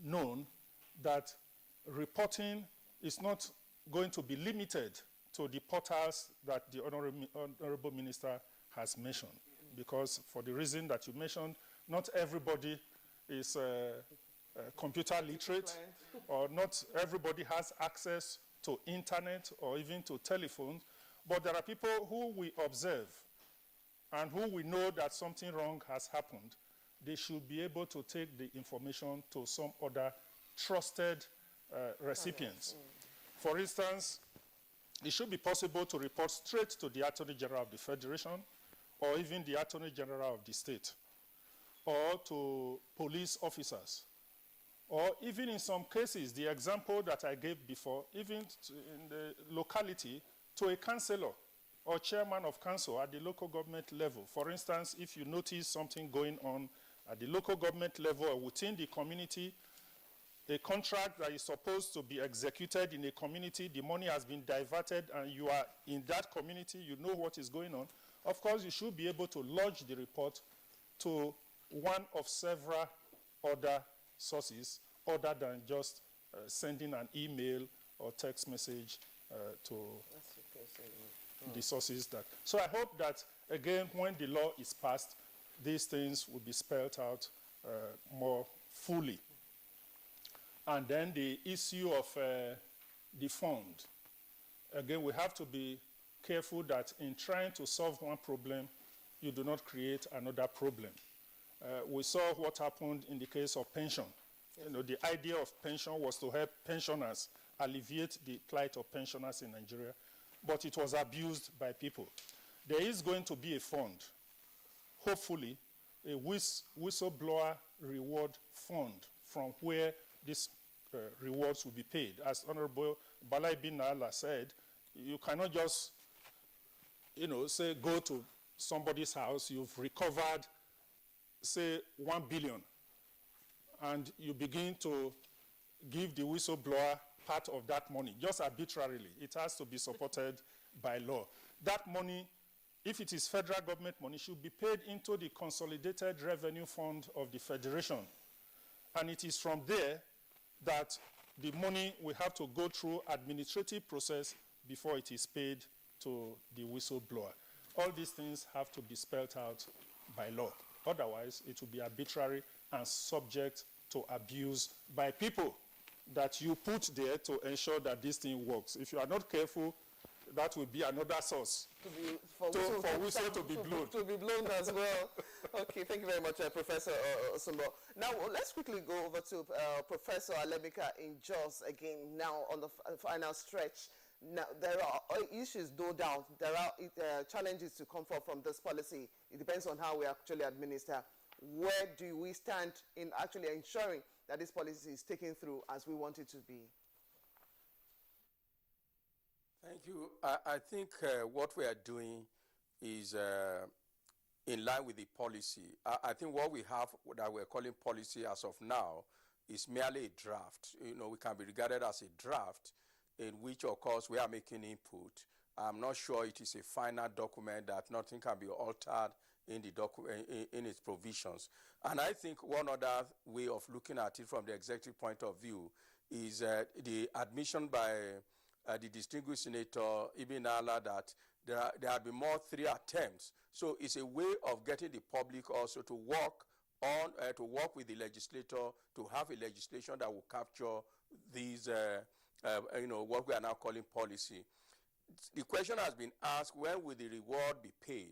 known that reporting is not going to be limited to the portals that the Honorable Minister has mentioned, because for the reason that you mentioned, not everybody is computer literate, or not everybody has access to internet or even to telephones, but there are people who we observe and who we know that something wrong has happened. They should be able to take the information to some other trusted recipients. For instance, it should be possible to report straight to the Attorney General of the Federation or even the Attorney General of the state, or to police officers, or even in some cases, the example that I gave before, even in the locality, to a councillor or chairman of council at the local government level. For instance, if you notice something going on at the local government level or within the community, a contract that is supposed to be executed in a community, the money has been diverted and you are in that community, you know what is going on. Of course, you should be able to lodge the report to one of several other sources other than just sending an email or text message to the sources that. So I hope that, again, when the law is passed, these things will be spelled out more fully. And then the issue of the fund. Again, we have to be careful that in trying to solve one problem, you do not create another problem. We saw what happened in the case of pension. Yes. You know, the idea of pension was to help pensioners, alleviate the plight of pensioners in Nigeria, but it was abused by people. There is going to be a fund, hopefully, a whistleblower reward fund from where these rewards will be paid. As Honorable Balai bin Allah said, you cannot just, say go to somebody's house, you've recovered, say, 1 billion, and you begin to give the whistleblower part of that money, just arbitrarily. It has to be supported by law. That money, if it is federal government money, should be paid into the Consolidated Revenue Fund of the Federation. And it is from there that the money will have to go through administrative process before it is paid to the whistleblower. All these things have to be spelled out by law. Otherwise, it will be arbitrary and subject to abuse by people that you put there to ensure that this thing works. If you are not careful, that will be another source for whistle to be blown. To be blown as well. Okay, thank you very much, Professor Osumbo. Now, let's quickly go over to Professor Alemika in Jos again, now on the final stretch. Now, there are issues, no doubt. There are challenges to come forth from this policy. It depends on how we actually administer. Where do we stand in actually ensuring that this policy is taken through as we want it to be? Thank you. I think what we are doing is in line with the policy. I think what we have that we're calling policy as of now is merely a draft. We can be regarded as a draft in which, of course, we are making input. I'm not sure it is a final document that nothing can be altered in the in its provisions. And I think one other way of looking at it from the executive point of view is the admission by the distinguished Senator Ibn Allah that there have been more 3 attempts. So it's a way of getting the public also to work on, to work with the legislator to have a legislation that will capture these, what we are now calling policy. The question has been asked, when will the reward be paid?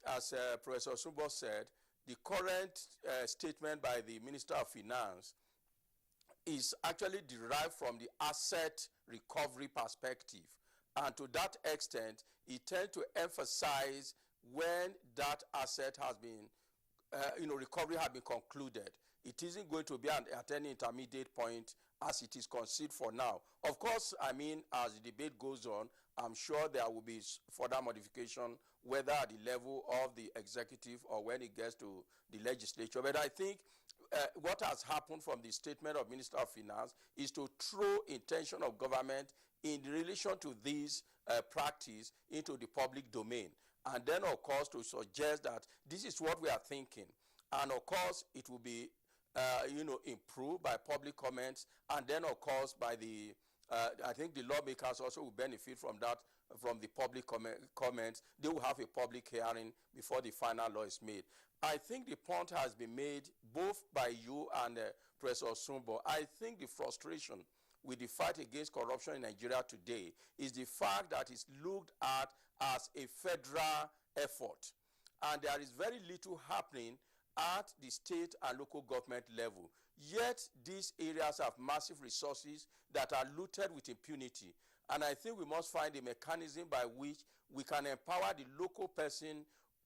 As Professor Osumbo said, the current statement by the Minister of Finance is actually derived from the asset recovery perspective. And to that extent, it tends to emphasize when that asset has been, recovery has been concluded. It isn't going to be at any intermediate point as it is conceived for now. Of course, as the debate goes on, I'm sure there will be further modification, whether at the level of the executive or when it gets to the legislature. But I think what has happened from the statement of Minister of Finance is to throw intention of government in relation to this practice into the public domain. And then, of course, to suggest that this is what we are thinking. And, of course, it will be, improved by public comments. And then, of course, by the, I think the lawmakers also will benefit from that, from the public comments. They will have a public hearing before the final law is made. I think the point has been made both by you and Professor Osumbo. I think the frustration with the fight against corruption in Nigeria today is the fact that it's looked at as a federal effort. And there is very little happening at the state and local government level. Yet these areas have massive resources that are looted with impunity. And I think we must find a mechanism by which we can empower the local person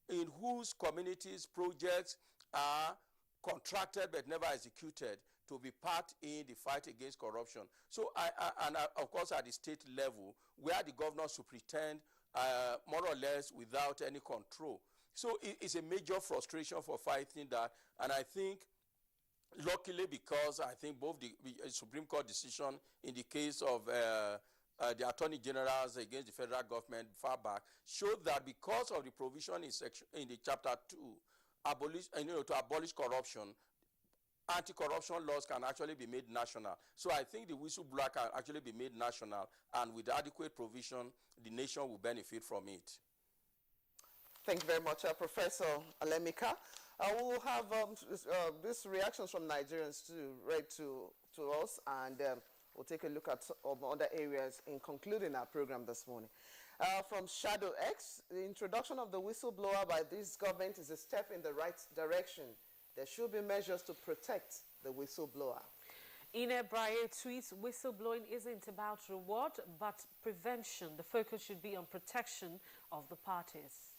in whose communities projects are contracted but never executed to be part in the fight against corruption. So, of course, at the state level, where the governor should pretend more or less without any control. So it's a major frustration for fighting that, and I think luckily, because I think both the Supreme Court decision in the case of the Attorney Generals against the federal government far back showed that because of the provision in the Chapter 2, to abolish corruption, anti-corruption laws can actually be made national. So I think the whistleblower can actually be made national, and with adequate provision, the nation will benefit from it. Thank you very much, Professor Alemika. We will have these reactions from Nigerians too, read to us, and we'll take a look at other areas in concluding our program this morning. From Shadow X, the introduction of the whistleblower by this government is a step in the right direction. There should be measures to protect the whistleblower. Ine Braye tweets, whistleblowing isn't about reward, but prevention. The focus should be on protection of the parties.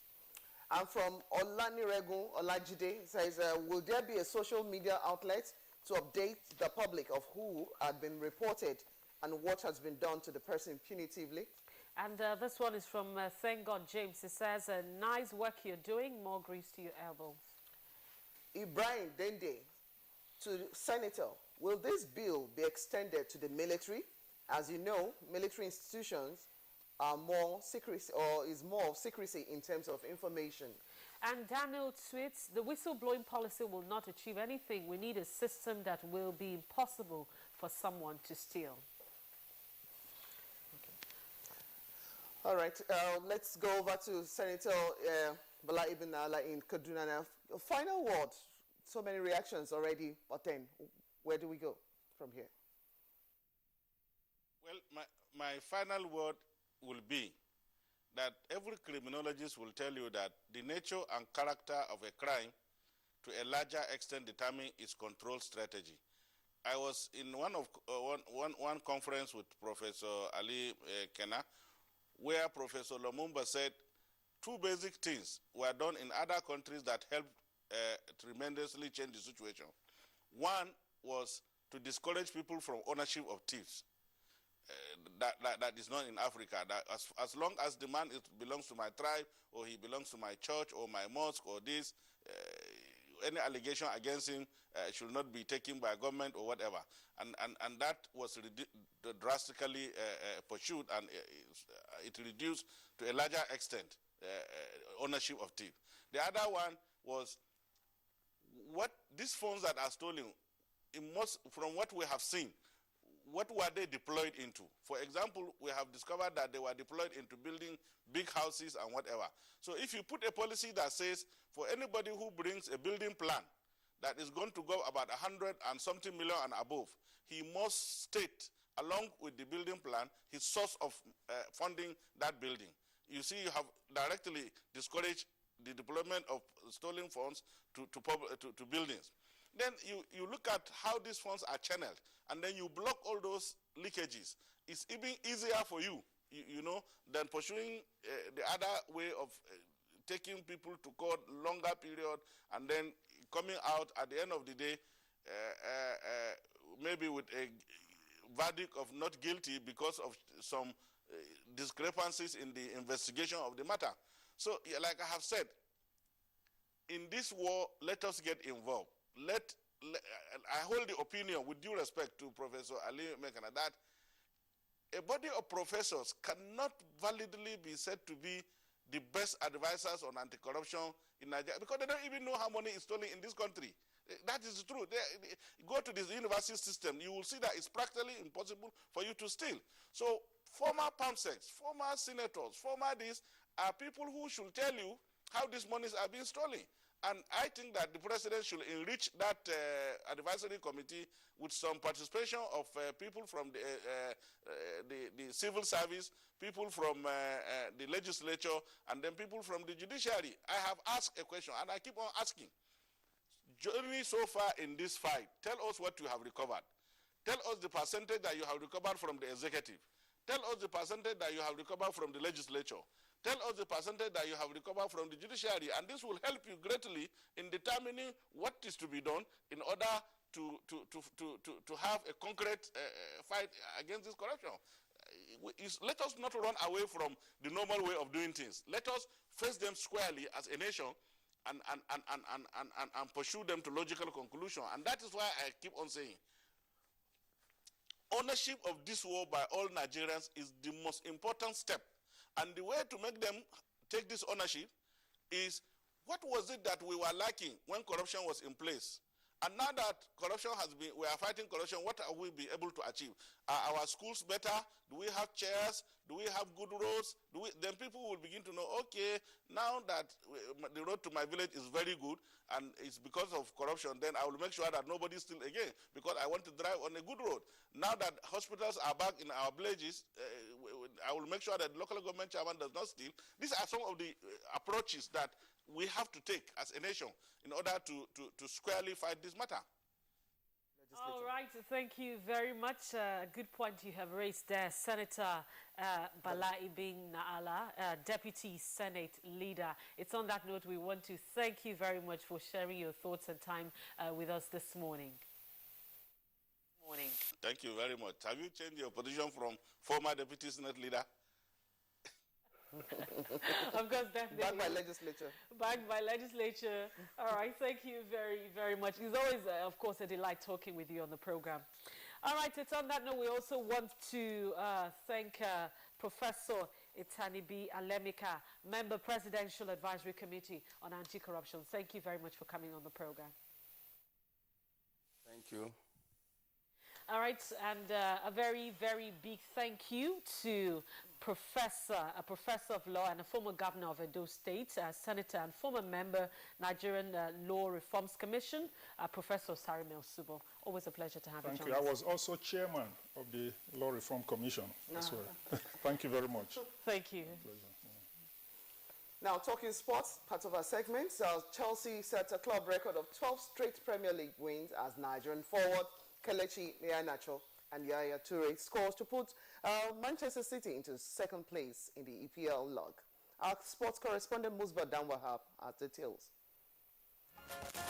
And from Olaniregun Olajide says, will there be a social media outlet to update the public of who had been reported and what has been done to the person punitively? And this one is from Thank God James. It says, nice work you're doing, more grease to your elbows. Ibrahim Dende to Senator, will this bill be extended to the military? As you know, military institutions are more secrecy, or is more secrecy in terms of information. And Daniel tweets, the whistleblowing policy will not achieve anything. We need a system that will be impossible for someone to steal. All right, let's go over to Senator Bala Ibn Ala in Kaduna now. Final word. So many reactions already, but then where do we go from here? Well, my final word will be that every criminologist will tell you that the nature and character of a crime to a larger extent determine its control strategy. I was in one conference with Professor Ali Kena, where Professor Lumumba said two basic things were done in other countries that helped tremendously change the situation. One was to discourage people from ownership of thieves. That is not in Africa. That as long as the man belongs to my tribe, or he belongs to my church, or my mosque, or this, any allegation against him should not be taken by government or whatever. And that was drastically pursued, and it reduced to a larger extent ownership of thieves. The other one was what these funds that are stolen, from what we have seen, what were they deployed into? For example, we have discovered that they were deployed into building big houses and whatever. So if you put a policy that says for anybody who brings a building plan that is going to go about 100 and something million and above, he must state, along with the building plan, his source of funding that building. You see, you have directly discouraged the deployment of stolen funds to buildings. Then you look at how these funds are channeled, and then you block all those leakages. It's even easier for you, than pursuing the other way of taking people to court longer period, and then coming out at the end of the day, maybe with a verdict of not guilty because of some discrepancies in the investigation of the matter. So, like I have said, in this war, let us get involved. I hold the opinion, with due respect to Professor Ali Mekana, that a body of professors cannot validly be said to be the best advisors on anti-corruption in Nigeria, because they don't even know how money is stolen in this country. That is true. Go to this university system, you will see that it's practically impossible for you to steal. So former PAMSECs, former senators, former these are people who should tell you how these monies are being stolen. And I think that the president should enrich that advisory committee with some participation of people from the civil service, people from the legislature, and then people from the judiciary. I have asked a question, and I keep on asking. journey so far in this fight, tell us what you have recovered. Tell us the percentage that you have recovered from the executive. Tell us the percentage that you have recovered from the legislature. Tell us the percentage that you have recovered from the judiciary, and this will help you greatly in determining what is to be done in order to have a concrete fight against this corruption. Let us not run away from the normal way of doing things. Let us face them squarely as a nation and pursue them to logical conclusion. And that is why I keep on saying, ownership of this war by all Nigerians is the most important step. And the way to make them take this ownership is, what was it that we were lacking when corruption was in place? And now that corruption has been, we are fighting corruption, what are we be able to achieve? Are our schools better? Do we have chairs? Do we have good roads? Then people will begin to know, okay, now that the road to my village is very good and it's because of corruption, then I will make sure that nobody steals again because I want to drive on a good road. Now that hospitals are back in our villages, I will make sure that the local government chairman does not steal. These are some of the approaches that we have to take as a nation in order to squarely fight this matter. All right, thank you very much. Good point you have raised there, Senator Bala Ibn Naala, Deputy Senate Leader. It's on that note we want to thank you very much for sharing your thoughts and time with us this morning. Thank you very much. Have you changed your position from former Deputy Senate Leader? Of course, definitely. Backed by legislature. Backed by legislature. All right, thank you very, very much. It's always, of course, a delight talking with you on the program. All right, it's on that note, we also want to thank Professor Itanibi Alemika, Member Presidential Advisory Committee on Anti-Corruption. Thank you very much for coming on the program. Thank you. All right, and a very, very big thank you to a professor of law and a former governor of Edo State, senator and former member, Nigerian Law Reforms Commission, Professor Sarimel Subo. Always a pleasure to have you. Thank you. I was also chairman of the Law Reform Commission as well. Thank you very much. Thank you. Now, talking sports, part of our segment, Chelsea set a club record of 12 straight Premier League wins as Nigerian forward Kelechi Iheanacho and Yaya Toure scores to put Manchester City into second place in the EPL log. Our sports correspondent Musba Danwahab has details.